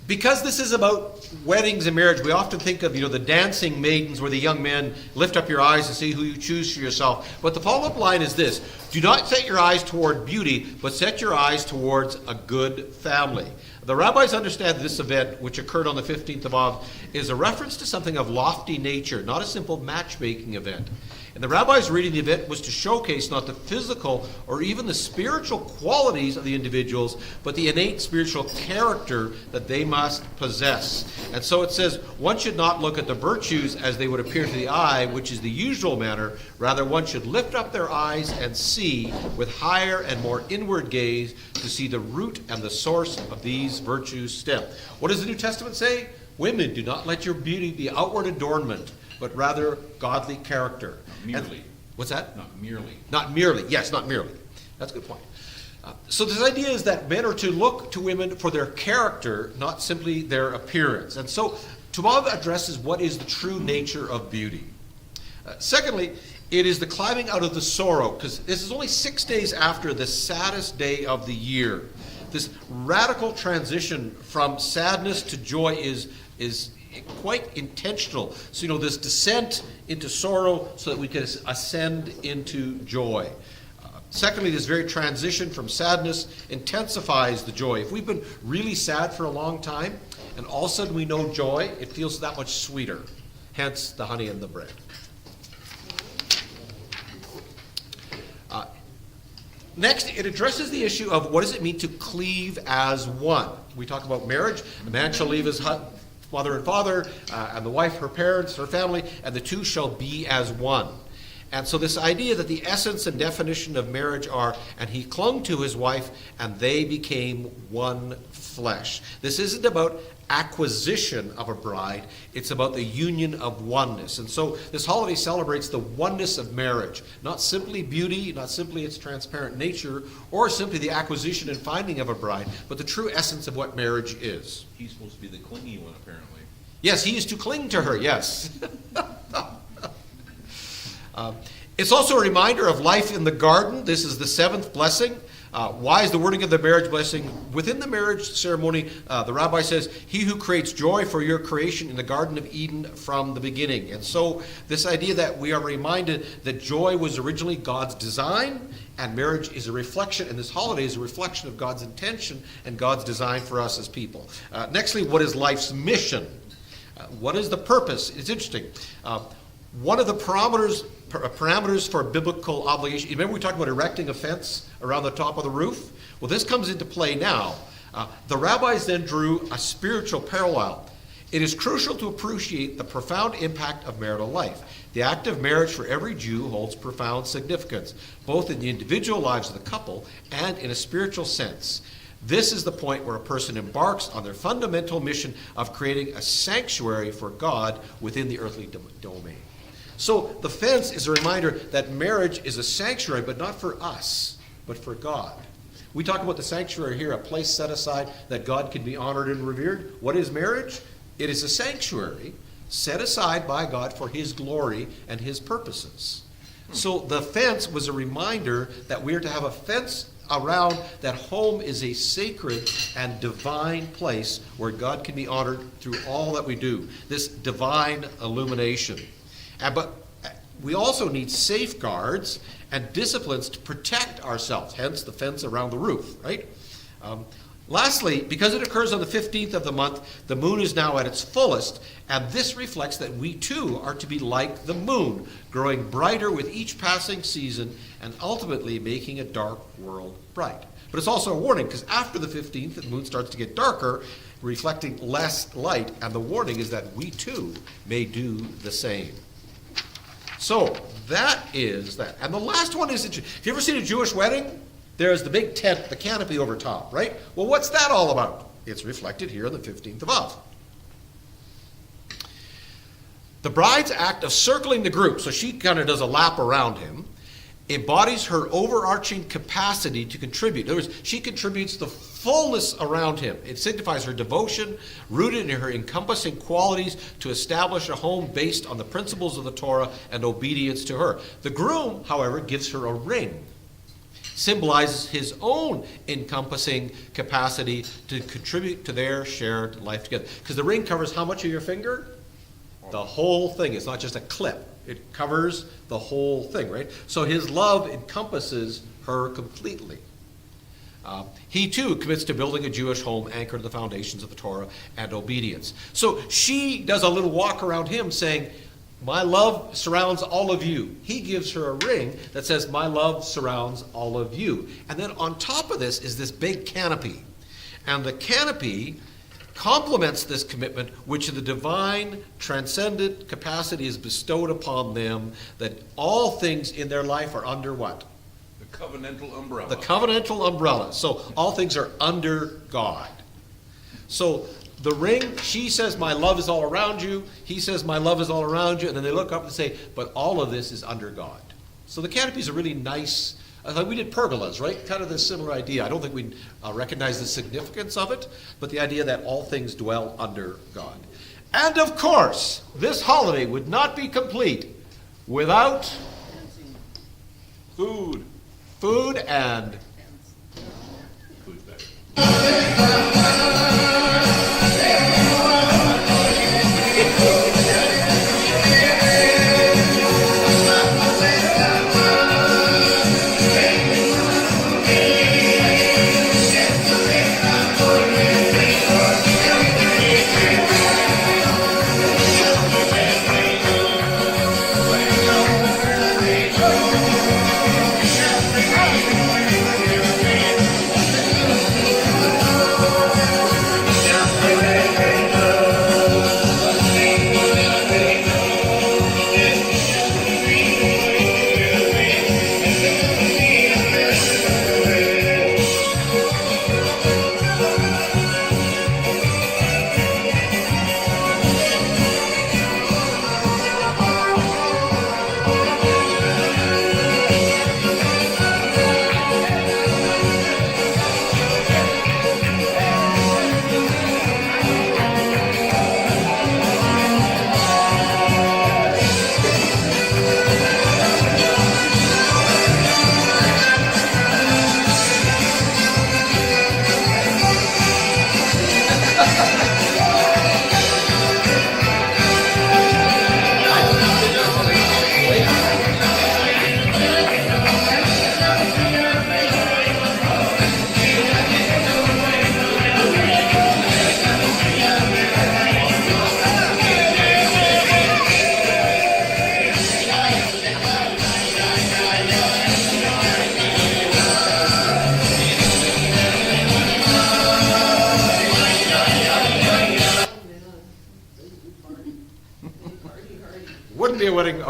Because this is about weddings and marriage, we often think of, the dancing maidens where the young men lift up your eyes to see who you choose for yourself. But the follow-up line is this: do not set your eyes toward beauty, but set your eyes towards a good family. The rabbis understand that this event, which occurred on the 15th of Av, is a reference to something of lofty nature, not a simple matchmaking event. And the rabbis' reading the event was to showcase not the physical or even the spiritual qualities of the individuals, but the innate spiritual character that they must possess. And so it says, one should not look at the virtues as they would appear to the eye, which is the usual manner. Rather, one should lift up their eyes and see with higher and more inward gaze to see the root and the source of these virtues stem. What does the New Testament say? Women, do not let your beauty be outward adornment, but rather godly character. Merely. And, what's that? Not merely. Not merely. Yes, not merely. That's a good point. So this idea is that men are to look to women for their character, not simply their appearance. And so Tubav addresses what is the true nature of beauty. Secondly, it is the climbing out of the sorrow, because this is only 6 days after the saddest day of the year. This radical transition from sadness to joy is quite intentional. So, this descent into sorrow so that we can ascend into joy. Secondly, this very transition from sadness intensifies the joy. If we've been really sad for a long time, and all of a sudden we know joy, it feels that much sweeter. Hence the honey and the bread. Next, it addresses the issue of what does it mean to cleave as one. We talk about marriage. A man shall leave his mother and father, and the wife her parents, her family, and the two shall be as one. And so this idea that the essence and definition of marriage are, and he clung to his wife, and they became one flesh. This isn't about acquisition of a bride, it's about the union of oneness. And so this holiday celebrates the oneness of marriage, not simply beauty, not simply its transparent nature, or simply the acquisition and finding of a bride, but the true essence of what marriage is. He's supposed to be the clingy one, apparently. Yes, he is to cling to her, yes. It's also a reminder of life in the garden. This is the 7th blessing. Why is the wording of the marriage blessing? Within the marriage ceremony, the rabbi says, he who creates joy for your creation in the Garden of Eden from the beginning. And so this idea that we are reminded that joy was originally God's design, and marriage is a reflection, and this holiday is a reflection of God's intention and God's design for us as people. Nextly, what is life's mission? What is the purpose? It's interesting. One of the parameters for biblical obligation, remember we talked about erecting a fence around the top of the roof? Well, this comes into play now. The rabbis then drew a spiritual parallel. It is crucial to appreciate the profound impact of marital life. The act of marriage for every Jew holds profound significance, both in the individual lives of the couple and in a spiritual sense. This is the point where a person embarks on their fundamental mission of creating a sanctuary for God within the earthly domain. So the fence is a reminder that marriage is a sanctuary, but not for us, but for God. We talk about the sanctuary here, a place set aside that God can be honored and revered. What is marriage? It is a sanctuary set aside by God for his glory and his purposes. So the fence was a reminder that we are to have a fence around that home is a sacred and divine place where God can be honored through all that we do. This divine illumination. But we also need safeguards and disciplines to protect ourselves, hence the fence around the roof, right? Lastly, because it occurs on the 15th of the month, the moon is now at its fullest, and this reflects that we too are to be like the moon, growing brighter with each passing season and ultimately making a dark world bright. But it's also a warning, because after the 15th, the moon starts to get darker, reflecting less light, and the warning is that we too may do the same. So that is that. And the last one is, have you ever seen a Jewish wedding? There's the big tent, the canopy over top, right? Well, what's that all about? It's reflected here on the 15th of Av. The bride's act of circling the group, so she kind of does a lap around him, embodies her overarching capacity to contribute. In other words, she contributes the fullness around him. It signifies her devotion, rooted in her encompassing qualities to establish a home based on the principles of the Torah and obedience to her. The groom, however, gives her a ring. Symbolizes his own encompassing capacity to contribute to their shared life together. Because the ring covers how much of your finger? The whole thing. It's not just a clip. It covers the whole thing, right? So his love encompasses her completely. He too commits to building a Jewish home anchored in the foundations of the Torah and obedience. So she does a little walk around him saying, my love surrounds all of you. He gives her a ring that says, my love surrounds all of you. And then on top of this is this big canopy. And the canopy complements this commitment, which the divine transcendent capacity is bestowed upon them, that all things in their life are under what? The covenantal umbrella. The covenantal umbrella. So all things are under God. So the ring, she says, my love is all around you. He says, my love is all around you. And then they look up and say, but all of this is under God. So the canopy is a really nice, like we did pergolas, right? Kind of this similar idea. I don't think we recognize the significance of it, but the idea that all things dwell under God. And of course, this holiday would not be complete without food. Food and Food's better.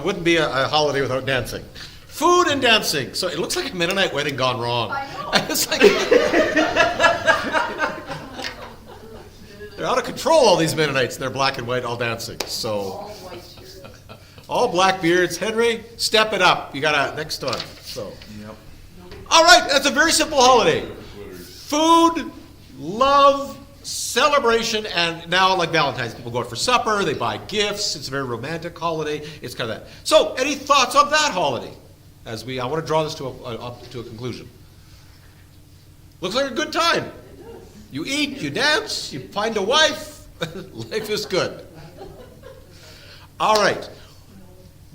Wouldn't be a holiday without dancing. Food and dancing. So it looks like a Mennonite wedding gone wrong. I know. It's like, They're out of control, all these Mennonites. They're black and white, all dancing. So, All white shirts. all black beards. Henry, step it up. You got a next one. So, Yep. all right, that's a very simple holiday. Food, love, celebration, and now like Valentine's, people go out for supper, they buy gifts. It's a very romantic holiday. It's kind of that. So, any thoughts on that holiday? I want to draw this to up to a conclusion. Looks like a good time. You eat, you dance, you find a wife. Life is good. All right.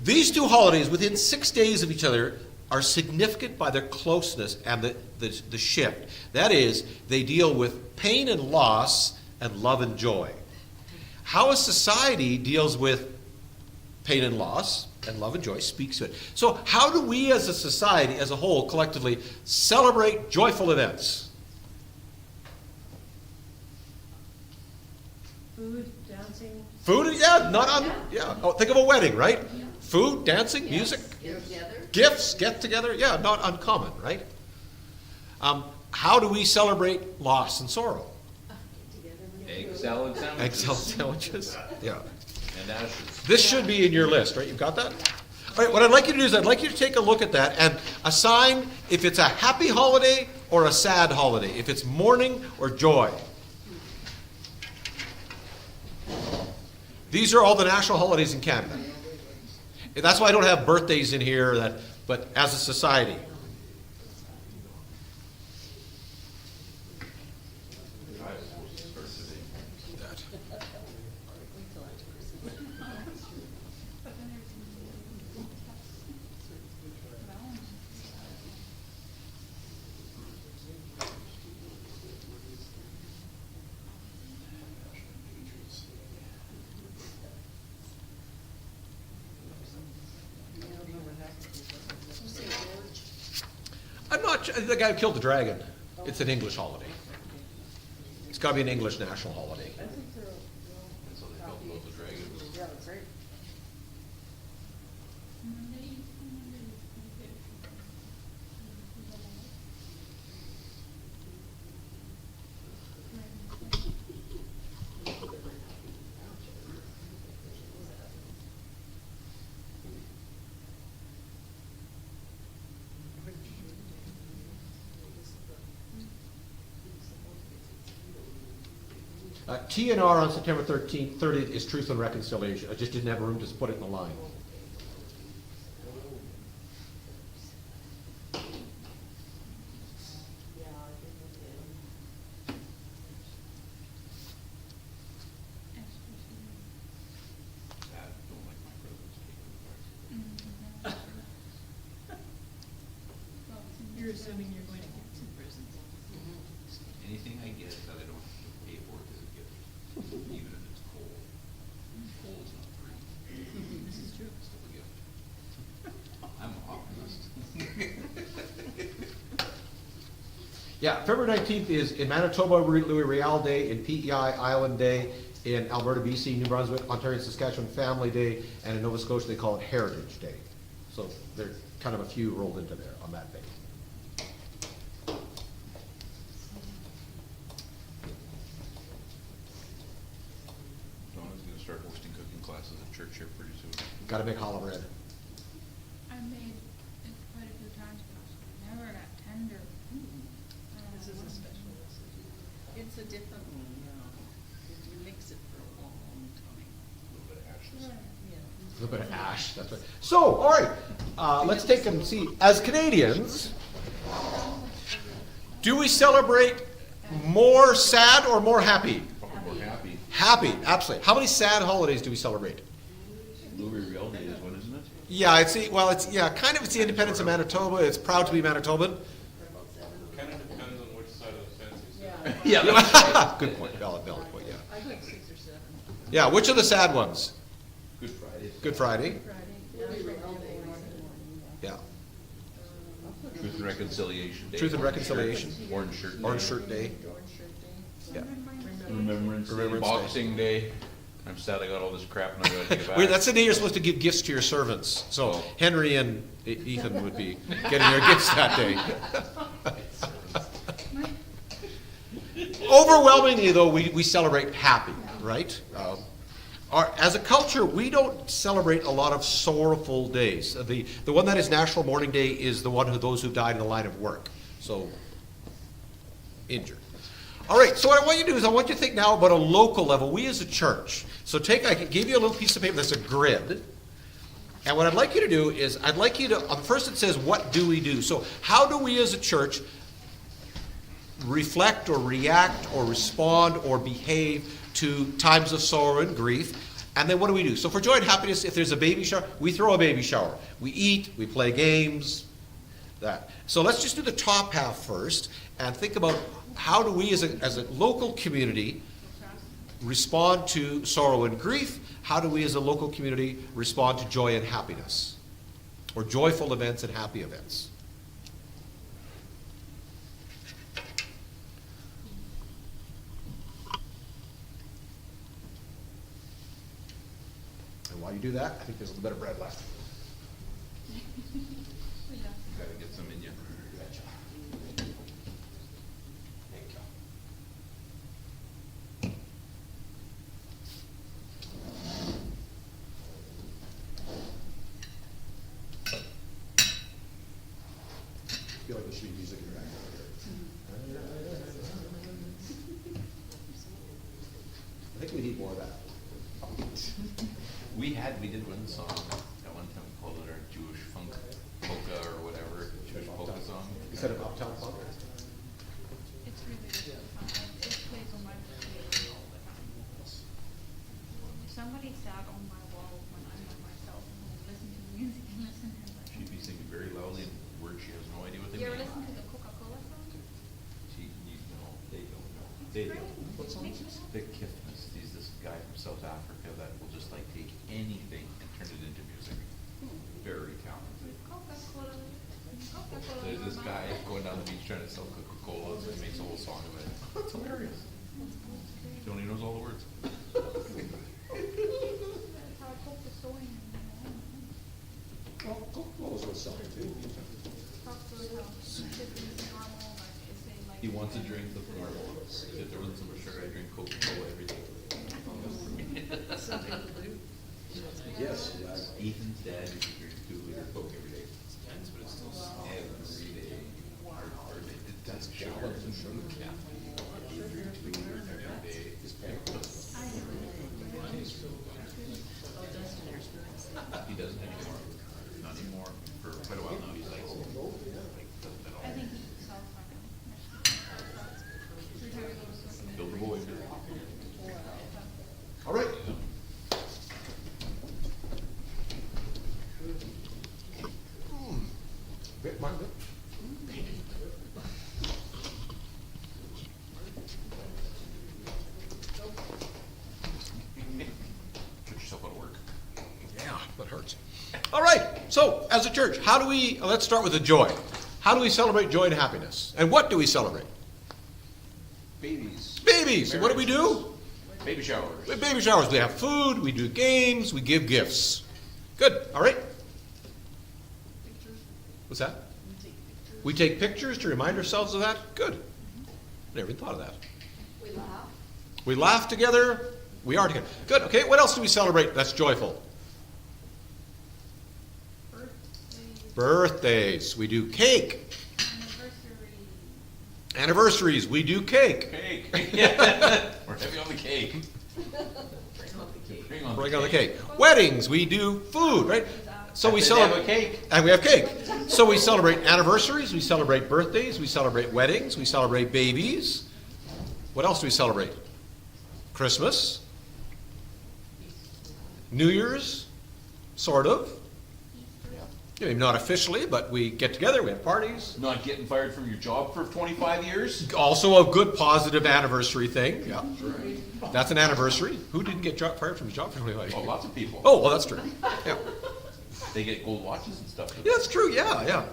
These two holidays, within 6 days of each other, are significant by their closeness and the shift. That is, they deal with pain and loss and love and joy. How a society deals with pain and loss and love and joy speaks to it. So how do we as a society, as a whole, collectively, celebrate joyful events? Food, dancing. Food, yeah, not on, yeah. Oh, think of a wedding, right? Food, dancing, music, Get together. gifts, get together, yeah, not uncommon, right? How do we celebrate loss and sorrow? Egg salad sandwiches. Egg salad sandwiches, yeah. And ashes. This should be in your list, right? You've got that? All right, what I'd like you to do is I'd like you to take a look at that and assign if it's a happy holiday or a sad holiday, if it's mourning or joy. These are all the national holidays in Canada. That's why I don't have birthdays in here, but as a society. I'm not sure. The guy who killed the dragon. It's an English holiday. It's got to be an English national holiday. I think they're. So they felt about the dragon. Yeah, that's right. TNR on September 30th is Truth and Reconciliation. I just didn't have room to put it in the line. You're assuming you're going to get some presents. Anything I get that I don't have to pay for is a gift, even if it's coal. Coal is not free. This is true. It's still a gift. I'm an optimist. Yeah, February 19th is in Manitoba, Louis Riel Day, in PEI, Island Day, in Alberta, BC, New Brunswick, Ontario, and Saskatchewan, Family Day, and in Nova Scotia, they call it Heritage Day. So there's kind of a few rolled into there on that day. Donna's gonna start hosting cooking classes at church here pretty soon. Got to make challah bread. I made it quite a few times, but never that tender. This is a special recipe. It's a different one, you mix it for a long, long time. A little bit of ashes. Yeah. A little bit of ash, that's right. So, all right, let's take and see. As Canadians, do we celebrate more sad or more happy? We're happy. Happy, absolutely. How many sad holidays do we celebrate? Louis Riel Day is one, isn't it? Yeah, it's the independence of Manitoba. It's proud to be Manitoban. Kind of depends on which side of the fence Yeah. Yeah. Good point. Valid point. Yeah. I think 6 or 7. Yeah. Which are the sad ones? Good Friday. Good Friday. Friday. Yeah. Truth and Reconciliation Day. Truth and Reconciliation. Orange Shirt Day. Orange Shirt Day. Orange shirt day. Yeah. Remembrance Day. Remembrance Day. Boxing Day. I'm sad I got all this crap and I gotta take it back. Wait, that's the day you're supposed to give gifts to your servants. So Henry and Ethan would be getting their gifts that day. Overwhelmingly, though, we celebrate happy, right? As a culture, we don't celebrate a lot of sorrowful days. The one that is National Mourning Day is the one of those who died in the line of work, so injured. All right, so what I want you to do is I want you to think now about a local level, we as a church. So I can give you a little piece of paper that's a grid, and what I'd like you to do is I'd like you to, first it says, what do we do? So how do we as a church reflect or react or respond or behave to times of sorrow and grief? And then what do we do? So for joy and happiness, if there's a baby shower, we throw a baby shower. We eat, we play games, that. So let's just do the top half first and think about how do we as a local community respond to sorrow and grief? How do we as a local community respond to joy and happiness? Or joyful events and happy events? And while you do that, I think there's a little bit of bread left. Gotta get some in you. I feel like there should be music in the background here. I think we need more of that. We did one song at one time, we called it our Jewish funk polka or whatever, Jewish polka song. Instead of Uptown Funk? It's really fun. It plays on my radio all the time. Somebody sat on my wall when I'm by myself and will listen to the music and listen and listen. She'd be singing very loudly and words she has no idea what they You mean. ever listen to the Coca-Cola song? They don't know. They don't. What song is this? Vic Kifnis, he's this guy from South Africa that will just like take anything and turn it into music. Very talented. Coca-Cola. There's this guy going down the beach trying to sell Coca-Colas and he makes a whole song of it. It's hilarious. Tony knows all the words. That's how I cope with sewing. Well, Coca-Cola's worth selling too. Talk to it how shipping is normal, like they say like. He wants a drink that's normal. If there wasn't so much sugar, I'd drink Coca-Cola every day. Some people do. Yes. Ethan's dad used to drink 2-liter Coke every day. But it's still every day. That's sugar and sugar caffeine. He drinks 2 liters every day. He doesn't anymore. Not anymore. For quite a while now, he's like, doesn't at all. I think he's South African. Build a boy. All right. Bit, Mark, bit. Put yourself out of work. Yeah, that hurts. All right, so as a church, how do we, let's start with the joy. How do we celebrate joy and happiness? And what do we celebrate? Babies. Babies. And what do we do? Baby showers. We have baby showers. We have food, we do games, we give gifts. Good, all right. What's that? We take pictures to remind ourselves of that? Good. Never even thought of that. We laugh. We laugh together. We are together. Good, okay. What else do we celebrate that's joyful? Birthdays. We do cake. Anniversaries. We do cake. Cake. We're heavy on the cake. Bring on the cake. Weddings. We do food, right? So we Have celebrate a cake. And we have cake. So we celebrate anniversaries. We celebrate birthdays. We celebrate weddings. We celebrate babies. What else do we celebrate? Christmas. New Year's. Sort of. Maybe not officially, but we get together, we have parties. Not getting fired from your job for 25 years? Also a good positive anniversary thing. Yeah. That's an anniversary. Who didn't get fired from his job for 25 years? Oh, lots of people. Oh, well, that's true. Yeah. They get gold watches and stuff. Yeah, that's true. Yeah, yeah.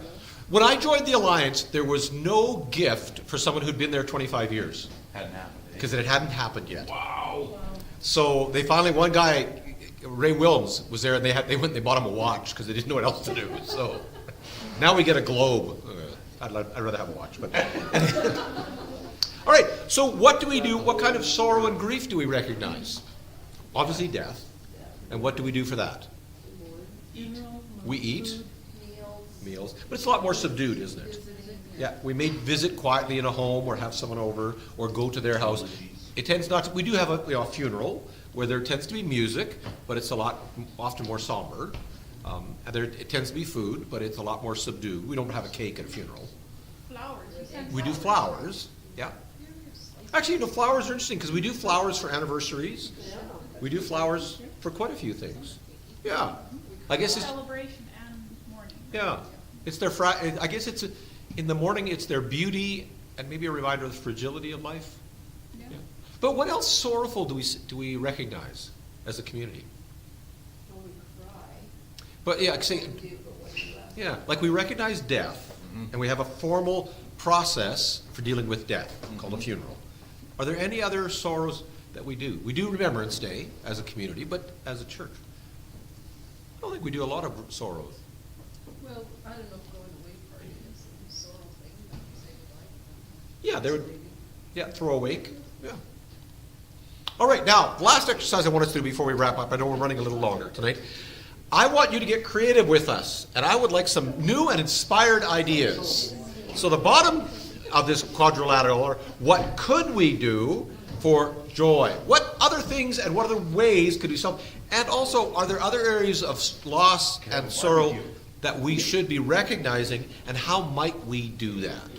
When I joined the Alliance, there was no gift for someone who'd been there 25 years. Hadn't happened. Because it hadn't happened yet. Wow. So they finally, one guy, Ray Wilms, was there, and they went and they bought him a watch because they didn't know what else to do. So now we get a globe. I'd rather have a watch. But all right. so what do we do? What kind of sorrow and grief do we recognize? Obviously death. And what do we do for that? We eat. Meals. But it's a lot more subdued, isn't it? Yeah, we may visit quietly in a home or have someone over or go to their house. It tends not to, we do have a funeral where there tends to be music, but it's often more somber. And it tends to be food, but it's a lot more subdued. We don't have a cake at a funeral. Flowers. We do flowers, yeah. Actually, flowers are interesting because we do flowers for anniversaries. We do flowers for quite a few things. Yeah, I guess it's Celebration and mourning. yeah. It's their I guess it's in the morning. It's their beauty and maybe a reminder of the fragility of life. Yeah. Yeah. But what else sorrowful do we recognize as a community? Well, we cry. But yeah, like we recognize death, and we have a formal process for dealing with death called a funeral. Are there any other sorrows that we do? We do Remembrance Day as a community, but as a church, I don't think we do a lot of sorrows. Well, I don't know if going away party is a sorrow thing, but you say goodbye. Yeah, throw a wake. Yeah. All right, now, the last exercise I want us to do before we wrap up, I know we're running a little longer tonight. I want you to get creative with us, and I would like some new and inspired ideas. So the bottom of this quadrilateral are, what could we do for joy? What other things and what other ways could we solve? And also, are there other areas of loss and sorrow that we should be recognizing, and how might we do that?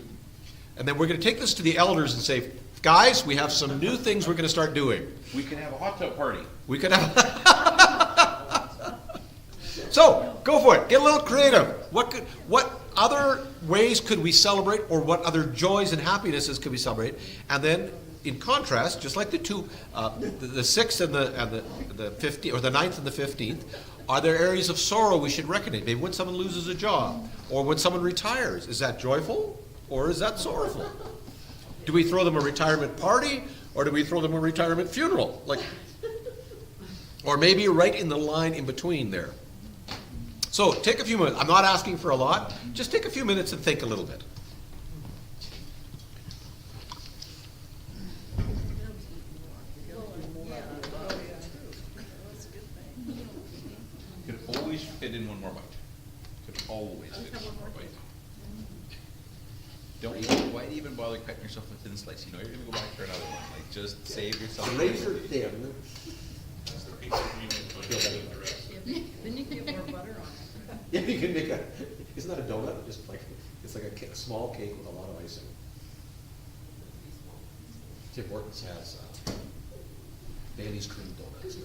And then we're going to take this to the elders and say, guys, we have some new things we're going to start doing. We can have a hot tub party. We could have. So, go for it. Get a little creative. What other ways could we celebrate, or what other joys and happinesses could we celebrate? And then, in contrast, just like the 6th and the 15th, or the 9th and the 15th, are there areas of sorrow we should recognize? Maybe when someone loses a job, or when someone retires. Is that joyful, or is that sorrowful? Do we throw them a retirement party, or do we throw them a retirement funeral? Or maybe right in the line in between there. So take a few minutes. I'm not asking for a lot. Just take a few minutes and think a little bit. Could always fit in one more bite. Could always fit in one more bite. Why even bother cutting yourself a thin slice? You know you're gonna go back for another one. Just save yourself. Razor thin. Then you get more butter on it. Yeah, you can make isn't that a donut? It's like a small cake with a lot of icing. Tim Hortons has Bailey's cream donuts.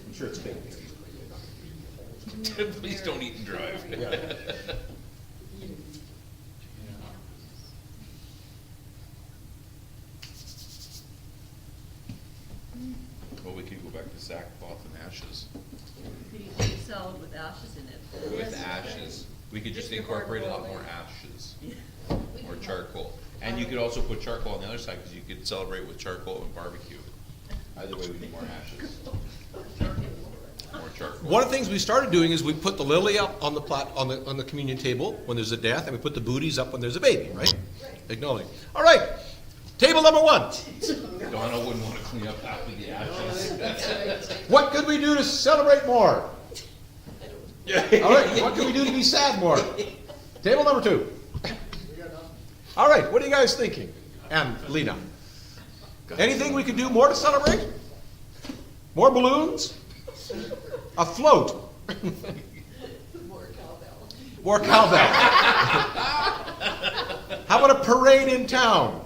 I'm sure it's baked. Please don't eat and drive. Yeah. Well, we could go back to sackcloth and ashes. You could eat salad with ashes in it. With ashes. We could just incorporate a lot more ashes. More charcoal. And you could also put charcoal on the other side, because you could celebrate with charcoal and barbecue. Either way, we need more ashes. More charcoal. One of the things we started doing is we put the lily up on the on the communion table when there's a death, and we put the booties up when there's a baby, right? Acknowledging. All right, table number 1. Donna wouldn't want to clean up after the ashes. What could we do to celebrate more? All right, what can we do to be sad more? Table number 2. All right, what are you guys thinking? And Lena, anything we could do more to celebrate? More balloons? A float? More cowbell. How about a parade in town?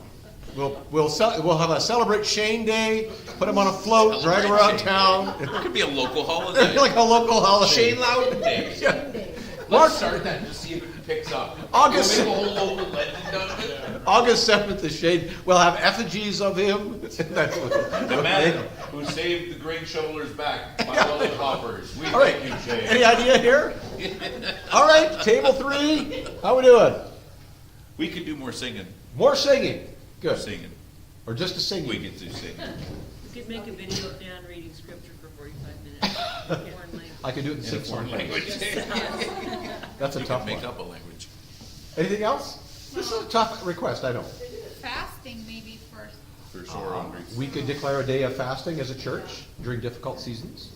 We'll have a Celebrate Shane Day, put him on a float, drag him around town. It could be a local holiday. Like a local holiday. Shane Loudon Day. Yeah. Let's start that and just see if it picks up. August- We'll make a whole local legend out of it. August 7th is Shane. We'll have effigies of him. The man who saved the grain shovelers back by all the hoppers. We All right. thank you, Shane. Any idea here? All right, table 3. How we doing? We could do more singing. More singing. Good. Singing. Or just a singing. We could do singing. We could make a video of Dan reading scripture for 45 minutes. Foreign language. I could do it in 6 foreign language. That's a We tough could make one. up a language. Anything else? This is a tough request, I know. Fast For sorrow and grief. We could declare a day of fasting as a church during difficult seasons.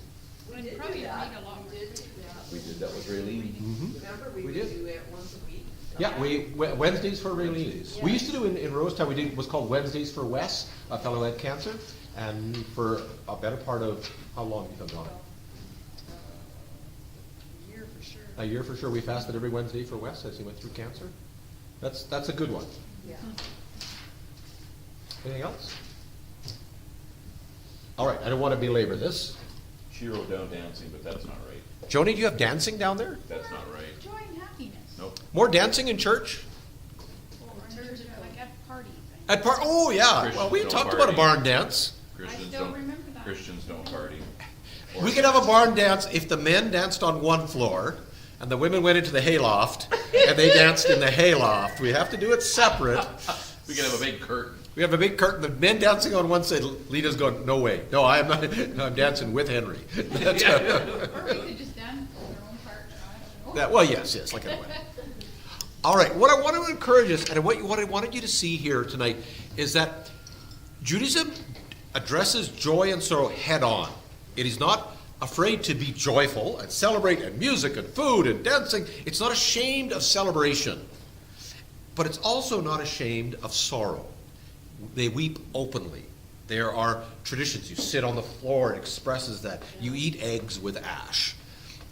We did probably do that. need a lot more. We did do that. We did that with Raylene. Remember, we We would did. do it once a week? Yeah, Wednesdays for Raylene. We used to do in Rosetown, we did what's called Wednesdays for Wes, a fellow who had cancer. And for a better part of, how long have you been gone? A year for sure. A year for sure. We fasted every Wednesday for Wes as he went through cancer. That's a good one. Yeah. Anything else? All right, I don't want to belabor this. She wrote down dancing, but that's not right. Joni, do you have dancing down there? That's not right. Joy and happiness. Nope. More dancing in church? Like at parties. Oh, yeah. Christians Well, we don't talked about a party. barn dance. Christians don't remember that. Christians don't party. We could have a barn dance if the men danced on one floor and the women went into the hayloft and they danced in the hayloft. We have to do it separate. We could have a big curtain. We have a big curtain, the men dancing on one side, Lita's going, no way. No, I'm not, I'm dancing with Henry. Or we could just dance their own part. I don't know. Well, yes, like a wedding. All right, what I want to encourage us, and what I wanted you to see here tonight, is that Judaism addresses joy and sorrow head on. It is not afraid to be joyful and celebrate and music and food and dancing. It's not ashamed of celebration, but it's also not ashamed of sorrow. They weep openly. There are traditions. You sit on the floor, it expresses that. You eat eggs with ash.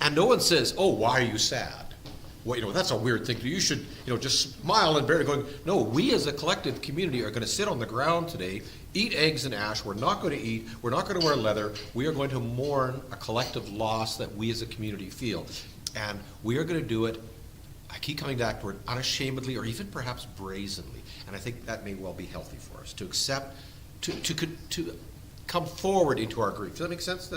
And no one says, oh, why are you sad? Well, that's a weird thing to do. You should, just smile and bear it going. No, we as a collective community are going to sit on the ground today, eat eggs and ash. We're not going to eat. We're not going to wear leather. We are going to mourn a collective loss that we as a community feel. And we are going to do it, I keep coming back to it, unashamedly or even perhaps brazenly. And I think that may well be healthy for us to accept, to come forward into our grief. Does that make sense?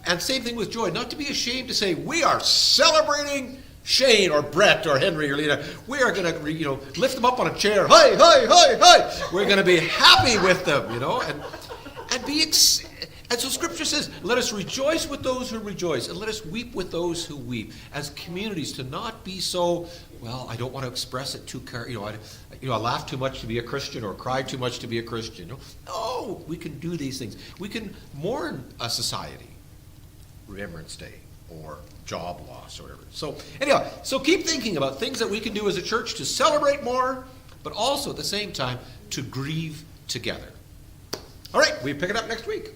And same thing with joy, not to be ashamed to say, we are celebrating Shane or Brett or Henry or Lena. We are going to, lift them up on a chair. Hi, hi, hi, hi. We're going to be happy with them, and be, and so Scripture says, let us rejoice with those who rejoice, and let us weep with those who weep. As communities, to not be so, well, I don't want to express it too, I laugh too much to be a Christian or cry too much to be a Christian. No, we can do these things. We can mourn a society. Remembrance Day or job loss or whatever. So anyhow, keep thinking about things that we can do as a church to celebrate more, but also at the same time to grieve together. All right, we pick it up next week.